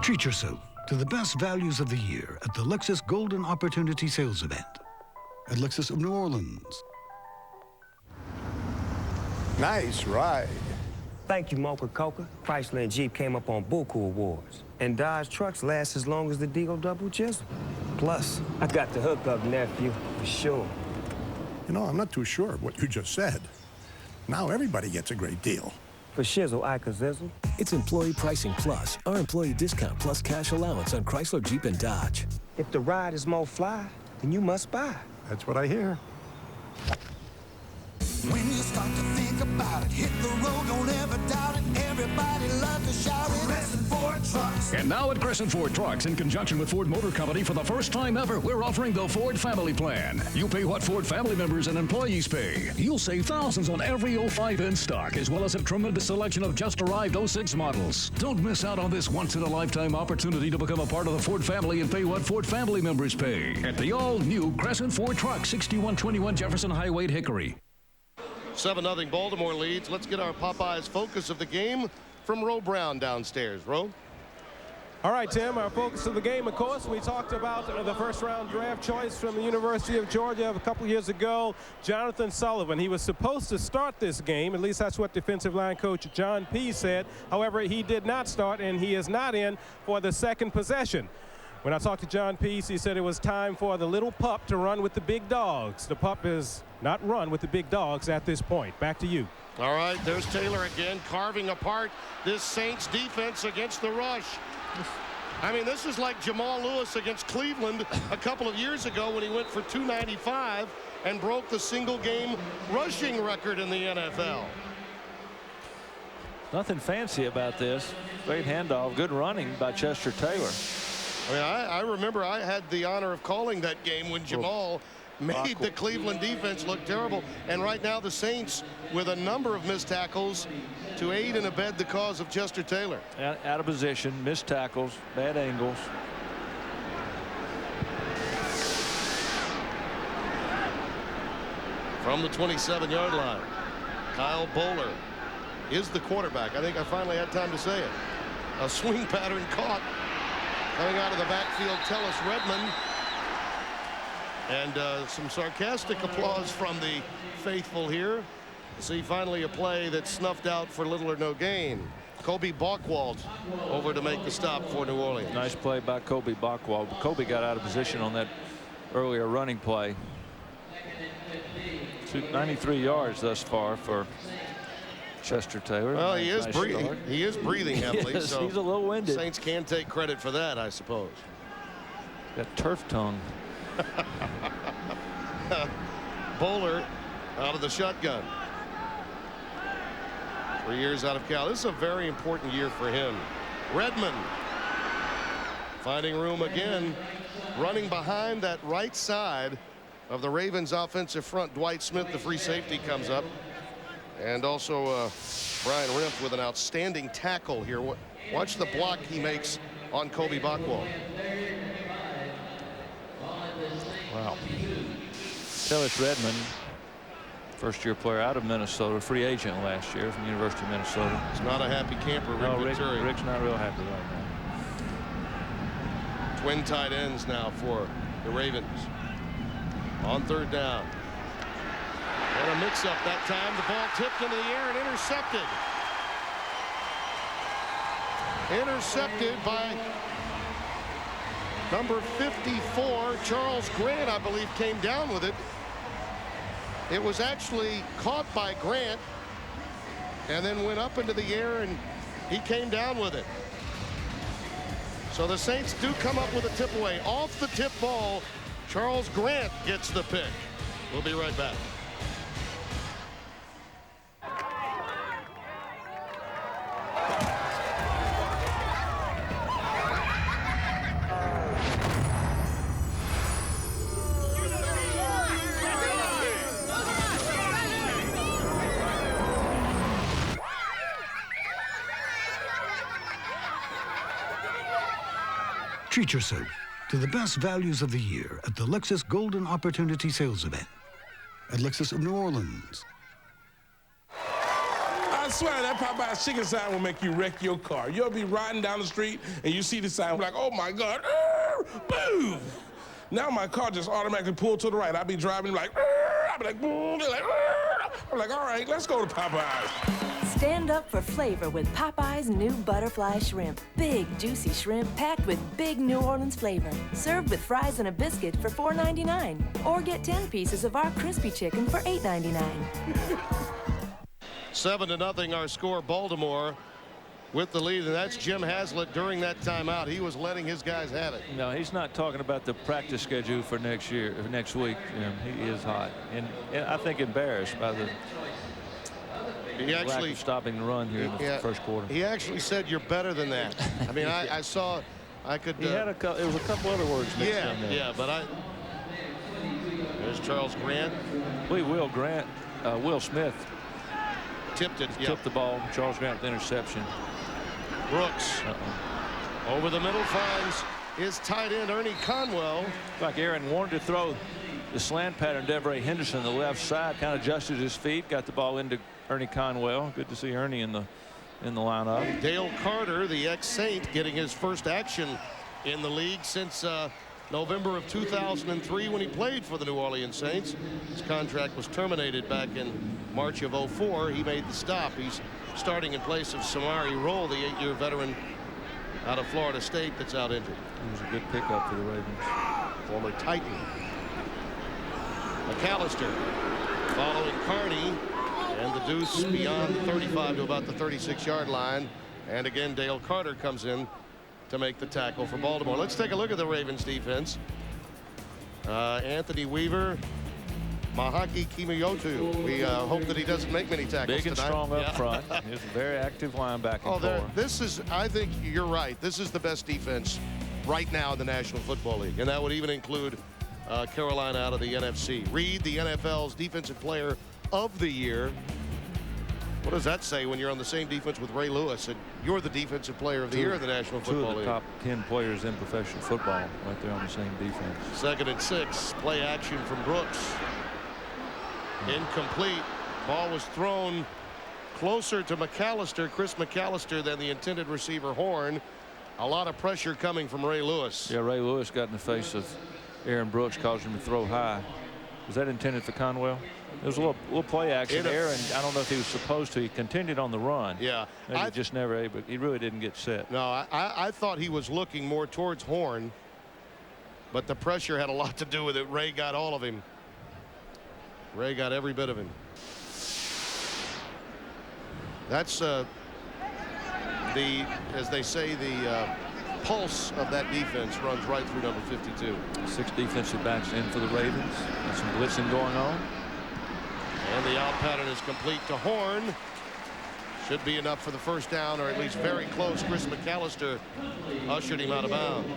Speaker 25: Treat yourself to the best values of the year at the Lexus Golden Opportunity Sales Event at Lexus of New Orleans.
Speaker 11: Nice ride.
Speaker 12: Thank you, Mocha Coca. Chrysler and Jeep came up on Buku Awards. And Dodge trucks last as long as the Deagle Double Chisel. Plus, I got the hookup, nephew, for sure.
Speaker 11: You know, I'm not too sure of what you just said. Now everybody gets a great deal.
Speaker 12: For shizzle, Ika Zizzle.
Speaker 14: It's Employee Pricing Plus, our employee discount plus cash allowance on Chrysler, Jeep, and Dodge.
Speaker 12: If the ride is more fly, then you must buy.
Speaker 11: That's what I hear.
Speaker 16: When you start to think about it, hit the road, don't ever doubt it. Everybody loves to shout it. Crescent Ford Trucks.
Speaker 17: And now at Crescent Ford Trucks, in conjunction with Ford Motor Company, for the first time ever, we're offering the Ford Family Plan. You pay what Ford family members and employees pay. You'll save thousands on every 05 in stock, as well as a tremendous selection of just arrived 06 models. Don't miss out on this once-in-a-lifetime opportunity to become a part of the Ford family and pay what Ford family members pay at the all-new Crescent Ford Trucks, 6121 Jefferson Highway at Hickory.
Speaker 9: 7-0 Baltimore leads. Let's get our Popeyes focus of the game from Ro Brown downstairs. Ro?
Speaker 2: All right, Tim, our focus of the game, of course, we talked about the first-round draft choice from the University of Georgia a couple years ago, Jonathan Sullivan. He was supposed to start this game. At least that's what defensive line coach John P. said. However, he did not start, and he is not in for the second possession. When I talked to John Peace, he said it was time for the little pup to run with the big dogs. The pup is not run with the big dogs at this point. Back to you.
Speaker 9: All right, there's Taylor again, carving apart this Saints defense against the rush. I mean, this is like Jamal Lewis against Cleveland a couple of years ago when he went for 295 and broke the single-game rushing record in the NFL.
Speaker 30: Nothing fancy about this. Great handoff. Good running by Chester Taylor.
Speaker 9: I mean, I remember I had the honor of calling that game when Jamal made the Cleveland defense look terrible. And right now the Saints with a number of missed tackles to aid and abet the cause of Chester Taylor.
Speaker 30: Out of position, missed tackles, bad angles.
Speaker 9: From the 27-yard line, Kyle Bowler is the quarterback. I think I finally had time to say it. A swing pattern caught. Coming out of the backfield, Tellus Redmond. And some sarcastic applause from the faithful here. See finally a play that's snuffed out for little or no gain. Kobe Bockwald over to make the stop for New Orleans.
Speaker 30: Nice play by Kobe Bockwald. Kobe got out of position on that earlier running play. 93 yards thus far for Chester Taylor.
Speaker 9: Well, he is breathing.
Speaker 30: Start.
Speaker 9: He is breathing heavily.
Speaker 30: Yes,
Speaker 9: so
Speaker 30: he's a little winded.
Speaker 9: Saints can take credit for that, I suppose.
Speaker 30: Got turf tongue.
Speaker 9: Bowler out of the shotgun. 3 years out of Cal. This is a very important year for him. Redmond finding room again, running behind that right side of the Ravens offensive front. Dwight Smith, the free safety, comes up. And also Brian Rimpf with an outstanding tackle here. Watch the block he makes on Kobe Bockwald.
Speaker 30: Wow. Tellus Redmond, first-year player out of Minnesota, free agent last year from the University of Minnesota.
Speaker 9: It's not a happy camper, Rick Venturi.
Speaker 30: Rick's not real happy right now.
Speaker 9: Twin tight ends now for the Ravens. on third down. And a mix-up that time. The ball tipped into the air and intercepted. Intercepted by number 54, Charles Grant, I believe, came down with it. It was actually caught by Grant and then went up into the air, and he came down with it. So the Saints do come up with a tip away. Off the tip ball, Charles Grant gets the pick. We'll be right back.
Speaker 25: Treat yourself to the best values of the year at the Lexus Golden Opportunity Sales Event at Lexus of New Orleans.
Speaker 5: I swear that Popeye's chicken sign will make you wreck your car. You'll be riding down the street and you see the sign like, oh my God, boom. Now my car just automatically pulled to the right. I'll be driving like, I'll be like, boom, like, I'm like, all right, let's go to Popeye's.
Speaker 7: Stand up for flavor with Popeye's new butterfly shrimp. Big, juicy shrimp packed with big New Orleans flavor. Served with fries and a biscuit for $4.99. Or get 10 pieces of our crispy chicken for $8.99.
Speaker 9: 7-0 our score. Baltimore with the lead, and that's Jim Haslett during that timeout. He was letting his guys have it.
Speaker 30: No, he's not talking about the practice schedule for next week. He is hot, and I think embarrassed by the lack of stopping the run here in the first quarter.
Speaker 9: He actually said, "You're better than that." I mean, I saw, I could.
Speaker 30: He had it was a couple other words mixed in there.
Speaker 9: Yeah, but there's Charles Grant.
Speaker 30: Will Smith
Speaker 9: tipped it.
Speaker 30: Tipped the ball. Charles Grant with the interception.
Speaker 9: Brooks over the middle finds his tight end Ernie Conwell.
Speaker 30: Like Aaron wanted to throw the slant pattern. Deveray Henderson, the left side, kind of adjusted his feet, got the ball into Ernie Conwell. Good to see Ernie in the lineup.
Speaker 9: Dale Carter, the ex-Saint, getting his first action in the league since November of 2003 when he played for the New Orleans Saints. His contract was terminated back in March of 04. He made the stop. He's starting in place of Samari Roll, the 8-year veteran out of Florida State that's out injured.
Speaker 30: It was a good pickup for the Ravens.
Speaker 9: Former Titan. McAllister following Carney, and the deuce beyond the 35 to about the 36-yard line. And again, Dale Carter comes in to make the tackle for Baltimore. Let's take a look at the Ravens defense. Anthony Weaver, Mahaki Kimiyotu. We hope that he doesn't make many tackles
Speaker 30: Big and
Speaker 9: tonight.
Speaker 30: strong up front. He's a very active linebacker.
Speaker 9: This is, I think you're right. This is the best defense right now in the National Football League, and that would even include Carolina out of the NFC. Reed, the NFL's Defensive Player of the Year. What does that say when you're on the same defense with Ray Lewis and you're the Defensive Player of the Year in the National Football League?
Speaker 30: Two of the top 10 players in professional football right there on the same defense.
Speaker 9: 2nd and 6. Play action from Brooks. Incomplete. Ball was thrown closer to McAllister, Chris McAllister, than the intended receiver Horn. A lot of pressure coming from Ray Lewis.
Speaker 30: Yeah, Ray Lewis got in the face of Aaron Brooks, caused him to throw high. Was that intended for Conwell? It was a little play action. Aaron, I don't know if he was supposed to. He continued on the run.
Speaker 9: Yeah.
Speaker 30: Maybe just never able. He really didn't get set.
Speaker 9: No, I thought he was looking more towards Horn, but the pressure had a lot to do with it. Ray got all of him. Ray got every bit of him. That's as they say, the pulse of that defense runs right through number 52.
Speaker 30: 6 defensive backs in for the Ravens. Got some blitzing going on.
Speaker 9: And the out pattern is complete to Horn. Should be enough for the first down, or at least very close. Chris McAllister ushered him out of bounds.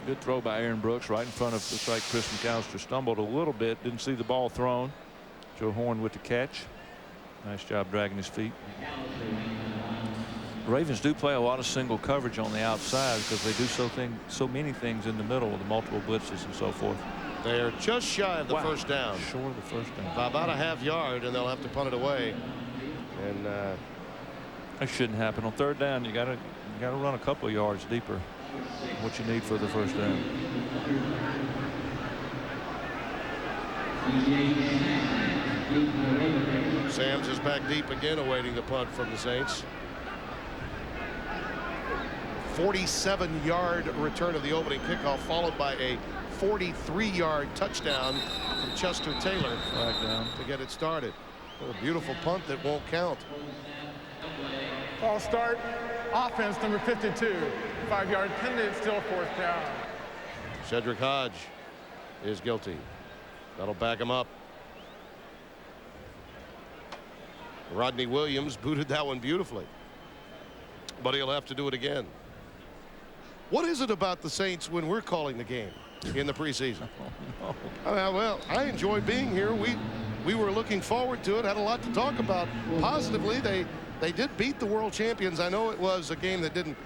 Speaker 30: Good throw by Aaron Brooks right in front of, looks like Chris McAllister stumbled a little bit, didn't see the ball thrown. Joe Horn with the catch. Nice job dragging his feet. The Ravens do play a lot of single coverage on the outside because they do so many things in the middle with the multiple blitzes and so forth.
Speaker 9: They're just shy of the first down.
Speaker 30: Short of the first down.
Speaker 9: By about a half yard, and they'll have to punt it away. And
Speaker 30: that shouldn't happen on 3rd down. You gotta run a couple of yards deeper. What you need for the first down.
Speaker 9: Sams is back deep again, awaiting the punt from the Saints. 47-yard return of the opening kickoff, followed by a 43-yard touchdown from Chester Taylor to get it started. What a beautiful punt that won't count.
Speaker 6: False start. Offense number 52. 5-yard penalty, still 4th down.
Speaker 9: Cedric Hodge is guilty. That'll back him up. Rodney Williams booted that one beautifully, but he'll have to do it again. What is it about the Saints when we're calling the game in the preseason? Well, I enjoy being here. We were looking forward to it, had a lot to talk about positively. They did beat the world champions. I know it was a game that didn't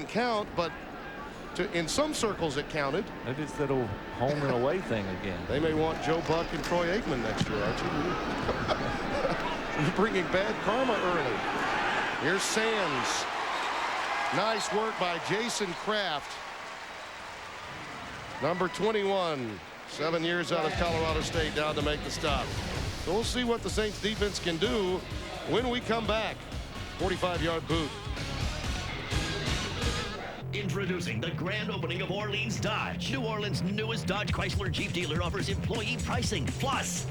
Speaker 9: count, but in some circles it counted.
Speaker 30: Maybe it's that old home and away thing again.
Speaker 9: They may want Joe Buck and Troy Aikman next year, Archie. You're bringing bad karma early. Here's Sands. Nice work by Jason Kraft. Number 21, 7 years out of Colorado State, down to make the stop. So we'll see what the Saints defense can do when we come back. 45-yard boot.
Speaker 13: Introducing the grand opening of Orleans Dodge. New Orleans' newest Dodge Chrysler Jeep dealer offers employee pricing plus.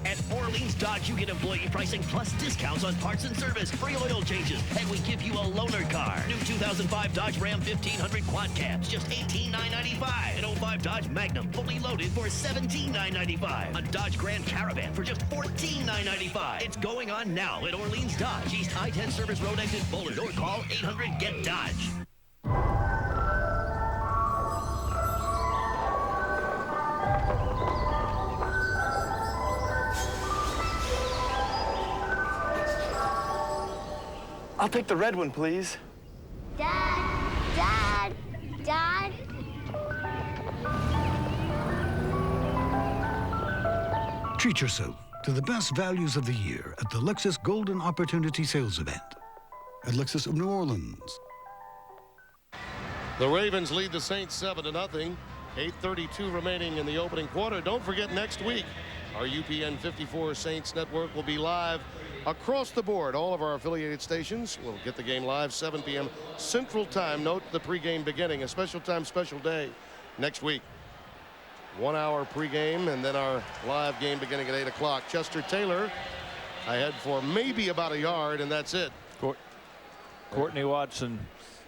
Speaker 13: At Orleans Dodge, you get employee pricing plus discounts on parts and service, free oil changes, and we give you a loaner car. New 2005 Dodge Ram 1500 quad cabs, just $18,995. An 05 Dodge Magnum, fully loaded for $17,995. A Dodge Grand Caravan for just $14,995. It's going on now at Orleans Dodge, East I-10 Service Road exit Bullard, or call 800-GET-DODGE.
Speaker 3: I'll take the red one, please.
Speaker 8: Dad.
Speaker 25: Treat yourself to the best values of the year at the Lexus Golden Opportunity Sales Event at Lexus of New Orleans.
Speaker 9: The Ravens lead the Saints 7-0. 8:32 remaining in the opening quarter. Don't forget, next week, our UPN 54 Saints network will be live across the board. All of our affiliated stations will get the game live 7 p.m. Central Time. Note the pregame beginning, a special time, special day next week. 1 hour pregame, and then our live game beginning at 8 o'clock. Chester Taylor ahead for maybe about a yard, and that's it.
Speaker 30: Courtney Watson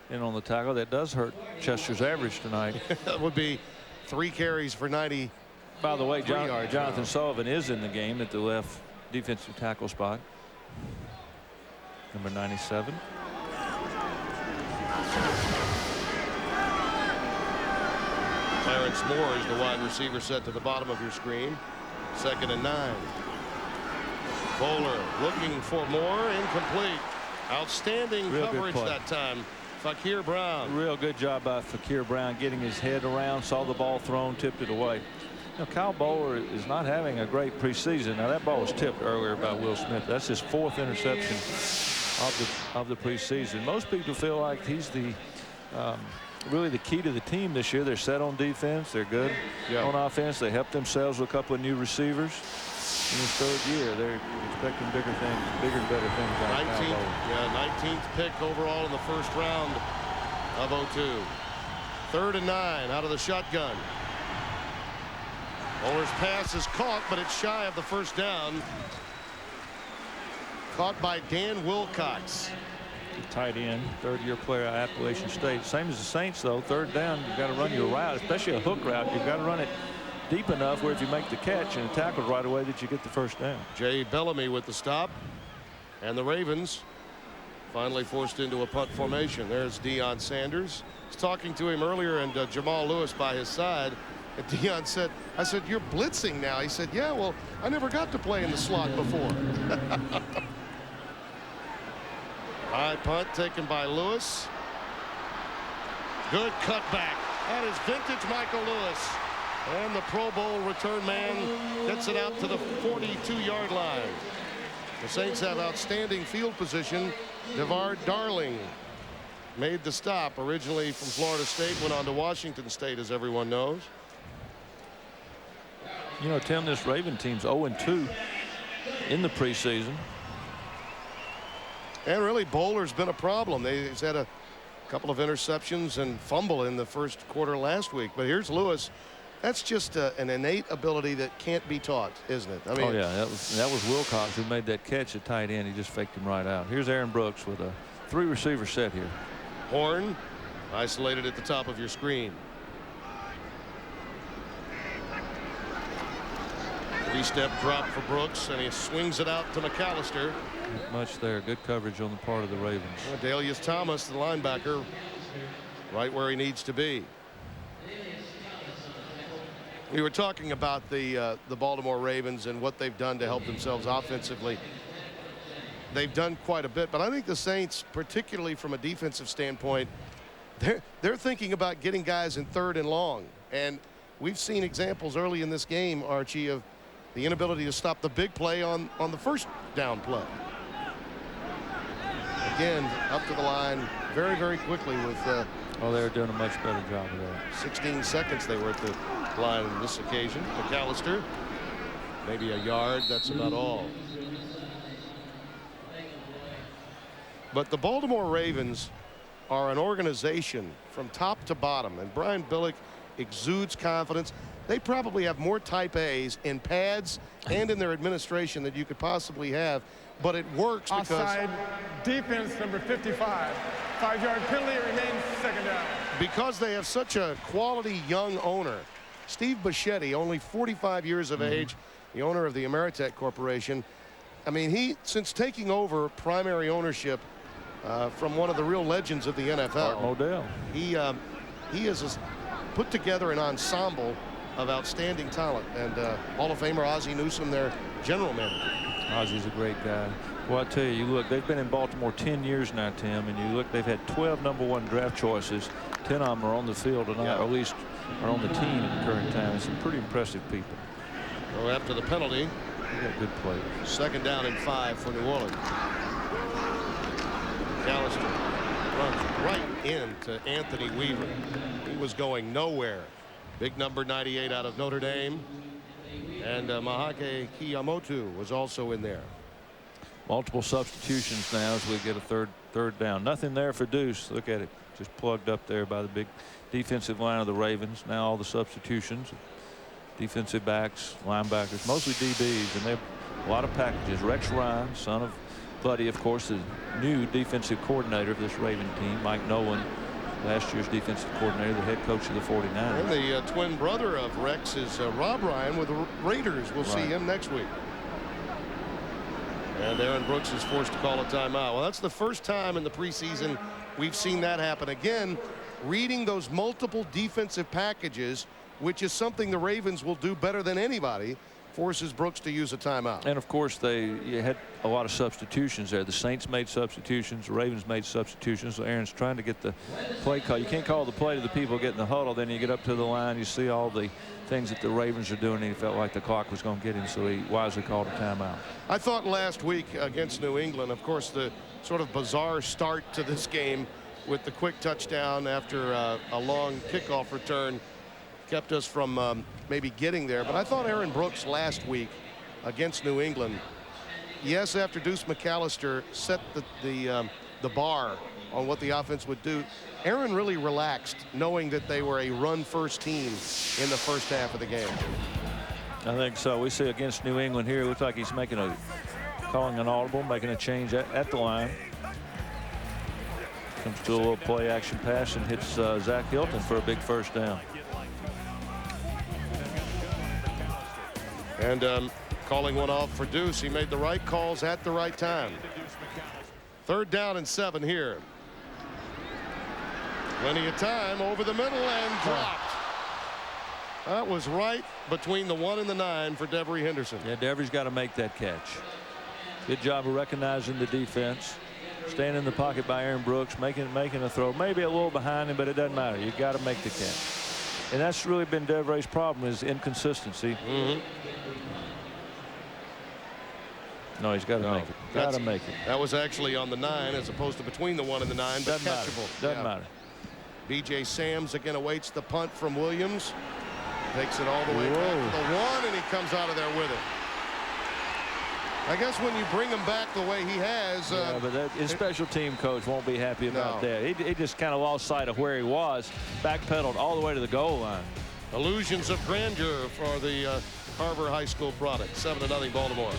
Speaker 30: in on the tackle. That does hurt Chester's average tonight.
Speaker 9: That would be 3 carries for 90.
Speaker 30: By the way, Jonathan Sullivan is in the game at the left defensive tackle spot. Number 97.
Speaker 9: Clarence Moore is the wide receiver set to the bottom of your screen. 2nd and 9. Bowler looking for more, incomplete. Outstanding coverage that time. Fakir Brown.
Speaker 30: Real good job by Fakir Brown getting his head around, saw the ball thrown, tipped it away. Now, Kyle Bowler is not having a great preseason. Now, that ball was tipped earlier by Will Smith. That's his 4th interception of the preseason. Most people feel like he's the really the key to the team this year. They're set on defense. They're good on offense. They helped themselves with a couple of new receivers. In his 3rd year, they're expecting bigger and better things out of Kyle Bowler.
Speaker 9: 19th pick overall in the 1st round of 02. 3rd and 9 out of the shotgun. Bowler's pass is caught, but it's shy of the 1st down. Caught by Dan Wilcox.
Speaker 30: The tight end, 3rd-year player at Appalachian State. Same as the Saints, though. 3rd down, you've got to run your route, especially a hook route. You've got to run it deep enough where if you make the catch and tackle right away that you get the 1st down.
Speaker 9: Jay Bellamy with the stop, and the Ravens finally forced into a punt formation. There's Deion Sanders. I was talking to him earlier, and Jamal Lewis by his side, and Deion said, I said, "You're blitzing now." He said, "Yeah, well, I never got to play in the slot before." High punt taken by Lewis. Good cutback. That is vintage Michael Lewis. And the Pro Bowl return man gets it out to the 42-yard line. The Saints have outstanding field position. DeVar Darling made the stop, originally from Florida State, went on to Washington State, as everyone knows.
Speaker 30: You know, Tim, this Raven team's 0-2 in the preseason.
Speaker 9: And really, Bowler's been a problem. He's had a couple of interceptions and fumble in the first quarter last week. But here's Lewis. That's just an innate ability that can't be taught, isn't it? I mean,
Speaker 30: oh yeah, that was Wilcox who made that catch at tight end. He just faked him right out. Here's Aaron Brooks with a 3-receiver set here.
Speaker 9: Horn isolated at the top of your screen. 3-step drop for Brooks, and he swings it out to McAllister.
Speaker 30: Not much there. Good coverage on the part of the Ravens.
Speaker 9: Dalius Thomas, the linebacker, right where he needs to be. We were talking about the Baltimore Ravens and what they've done to help themselves offensively. They've done quite a bit, but I think the Saints, particularly from a defensive standpoint, they're thinking about getting guys in 3rd and long. And we've seen examples early in this game, Archie, of the inability to stop the big play on the first down play. Again, up to the line very, very quickly with
Speaker 30: oh, they're doing a much better job of that.
Speaker 9: 16 seconds they were at the line on this occasion. McAllister, maybe a yard, that's about all. But the Baltimore Ravens are an organization from top to bottom, and Brian Billick exudes confidence. They probably have more type A's in pads and in their administration that you could possibly have, but it works because
Speaker 6: offside defense number 55. 5-yard penalty, it remains 2nd down.
Speaker 9: Because they have such a quality young owner. Steve Bichetti, only 45 years of age, the owner of the Ameritech Corporation. I mean, he, since taking over primary ownership from one of the real legends of the NFL,
Speaker 30: Art Modell,
Speaker 9: he has put together an ensemble of outstanding talent, and Hall of Famer Ozzie Newsome, their general manager.
Speaker 30: Ozzie's a great guy. Well, I tell you, look, they've been in Baltimore 10 years now, Tim, and you look, they've had 12 #1 draft choices. 10 of them are on the field tonight, or at least are on the team at the current time. Some pretty impressive people.
Speaker 9: Well, after the penalty,
Speaker 30: they got good players.
Speaker 9: 2nd down and 5 for New Orleans. McAllister runs right into Anthony Weaver. He was going nowhere. Big number 98 out of Notre Dame. And Mahake Kiyamoto was also in there.
Speaker 30: Multiple substitutions now as we get a third down. Nothing there for Deuce. Look at it. Just plugged up there by the big defensive line of the Ravens. Now all the substitutions. Defensive backs, linebackers, mostly DBs, and they have a lot of packages. Rex Ryan, son of Buddy, of course, the new defensive coordinator of this Raven team. Mike Nolan, last year's defensive coordinator, the head coach of the 49ers.
Speaker 9: And the twin brother of Rex is Rob Ryan with the Raiders. We'll see him next week. And Aaron Brooks is forced to call a timeout. Well, that's the first time in the preseason we've seen that happen. Again, reading those multiple defensive packages, which is something the Ravens will do better than anybody, forces Brooks to use a timeout.
Speaker 30: And of course, you had a lot of substitutions there. The Saints made substitutions, the Ravens made substitutions. So Aaron's trying to get the play call. You can't call the play to the people getting the huddle. Then you get up to the line, you see all the things that the Ravens are doing, and he felt like the clock was going to get him, so he wisely called a timeout.
Speaker 9: I thought last week against New England, of course, the sort of bizarre start to this game with the quick touchdown after a long kickoff return kept us from maybe getting there. But I thought Aaron Brooks last week against New England, yes, after Deuce McAllister set the bar on what the offense would do, Aaron really relaxed, knowing that they were a run-first team in the first half of the game.
Speaker 30: I think so. We see against New England here, it looks like he's calling an audible, making a change at the line. Comes to a little play action pass and hits Zach Hilton for a big first down.
Speaker 9: And calling one off for Deuce. He made the right calls at the right time. 3rd down and 7 here. Plenty of time over the middle and dropped. That was right between the 1 and the 9 for Devery Henderson.
Speaker 30: Yeah, Devery's got to make that catch. Good job of recognizing the defense. Staying in the pocket by Aaron Brooks, making a throw. Maybe a little behind him, but it doesn't matter. You've got to make the catch. And that's really been Devery's problem, is inconsistency. No, he's got to make it. Got to make it.
Speaker 9: That was actually on the 9 as opposed to between the 1 and the 9, but
Speaker 30: doesn't
Speaker 9: catchable.
Speaker 30: Doesn't matter.
Speaker 9: B.J. Sams again awaits the punt from Williams. Takes it all the way back to the 1, and he comes out of there with it. I guess when you bring him back the way he has.
Speaker 30: Yeah, but his special team coach won't be happy about that. He just kind of lost sight of where he was, backpedaled all the way to the goal line.
Speaker 9: Illusions of grandeur for the Harvard High School product. 7-0 Baltimore.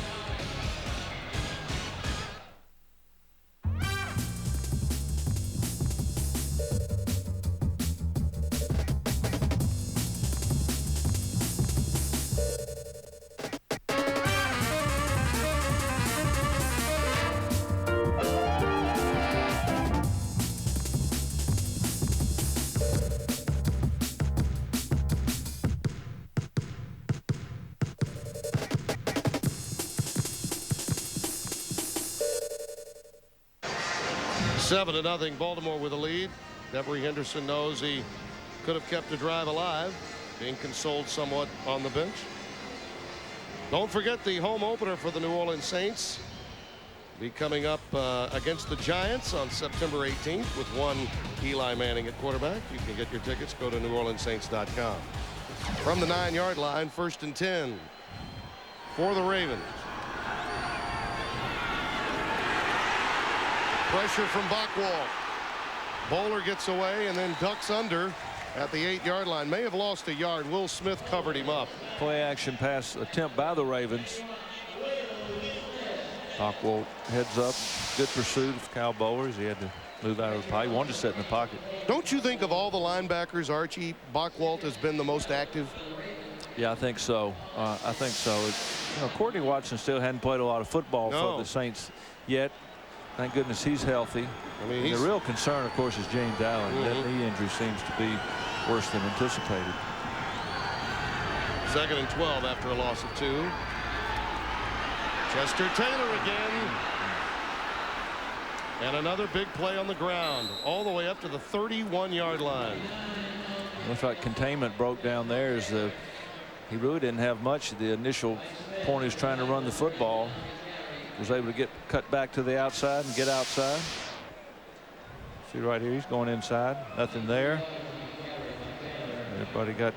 Speaker 9: Seven to nothing, Baltimore with a lead. Devery Henderson knows he could have kept the drive alive, being consoled somewhat on the bench. Don't forget the home opener for the New Orleans Saints. Be coming up against the Giants on September 18th with one Eli Manning at quarterback. You can get your tickets. Go to NewOrleansSaints.com. From the 9-yard line, 1st and 10 for the Ravens. Pressure from Bockwall. Bowler gets away and then ducks under at the 8-yard line. May have lost a yard. Will Smith covered him up.
Speaker 30: Play action pass attempt by the Ravens. Bockwall heads up. Good pursuit of Kyle Bowlers. He had to move out of the pocket. He wanted to sit in the pocket.
Speaker 9: Don't you think of all the linebackers, Archie, Bockwall has been the most active?
Speaker 30: Yeah, I think so. I think so. Courtney Watson still hadn't played a lot of football for the Saints yet. Thank goodness he's healthy. I mean, the real concern, of course, is James Allen. That knee injury seems to be worse than anticipated.
Speaker 9: 2nd and 12 after a loss of 2. Chester Taylor again. And another big play on the ground, all the way up to the 31-yard line.
Speaker 30: Looks like containment broke down there. He really didn't have much. The initial point he was trying to run the football. Was able to get cut back to the outside and get outside. See right here, he's going inside. Nothing there. Everybody got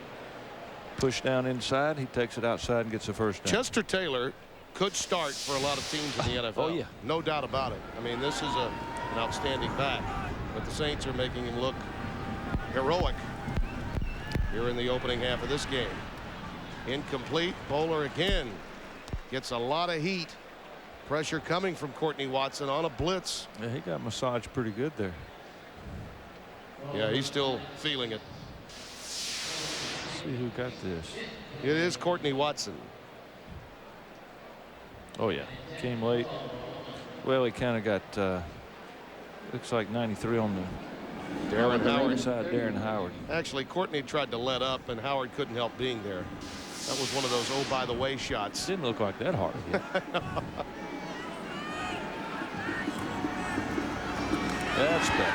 Speaker 30: pushed down inside. He takes it outside and gets a first down.
Speaker 9: Chester Taylor could start for a lot of teams in the NFL.
Speaker 30: Oh, yeah.
Speaker 9: No doubt about it. I mean, this is an outstanding back. But the Saints are making him look heroic here in the opening half of this game. Incomplete. Bowler again gets a lot of heat. Pressure coming from Courtney Watson on a blitz.
Speaker 30: Yeah, he got massaged pretty good there.
Speaker 9: Yeah, he's still feeling it.
Speaker 30: Let's see who got this.
Speaker 9: It is Courtney Watson.
Speaker 30: Oh, yeah. Came late. Well, he kind of got, looks like 93 on the
Speaker 9: Darren Howard.
Speaker 30: Side, Darren Howard.
Speaker 9: Actually, Courtney tried to let up, and Howard couldn't help being there. That was one of those oh-by-the-way shots.
Speaker 30: Didn't look like that hard. Yeah. That's better.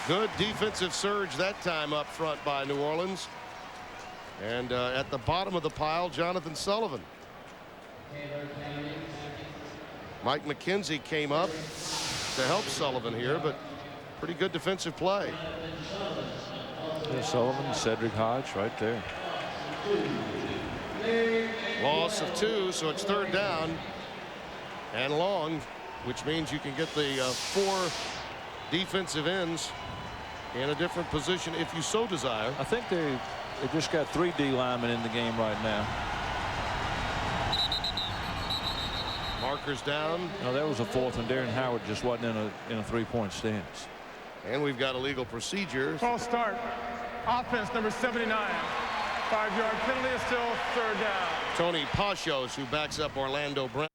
Speaker 9: Good defensive surge that time up front by New Orleans. And at the bottom of the pile, Jonathan Sullivan. Mike McKenzie came up to help Sullivan here, but pretty good defensive play.
Speaker 30: Yeah, Sullivan, Cedric Hodge right there.
Speaker 9: Loss of 2, so it's 3rd down and long, which means you can get the 4 defensive ends in a different position if you so desire.
Speaker 30: I think they just got 3 D linemen in the game right now.
Speaker 9: Markers down.
Speaker 30: No, that was a 4th, and Darren Howard just wasn't in a 3-point stance.
Speaker 9: And we've got illegal procedure.
Speaker 6: False start. Offense number 79. 5-yard penalty is still 3rd down.
Speaker 9: Tony Pashos, who backs up Orlando Brando.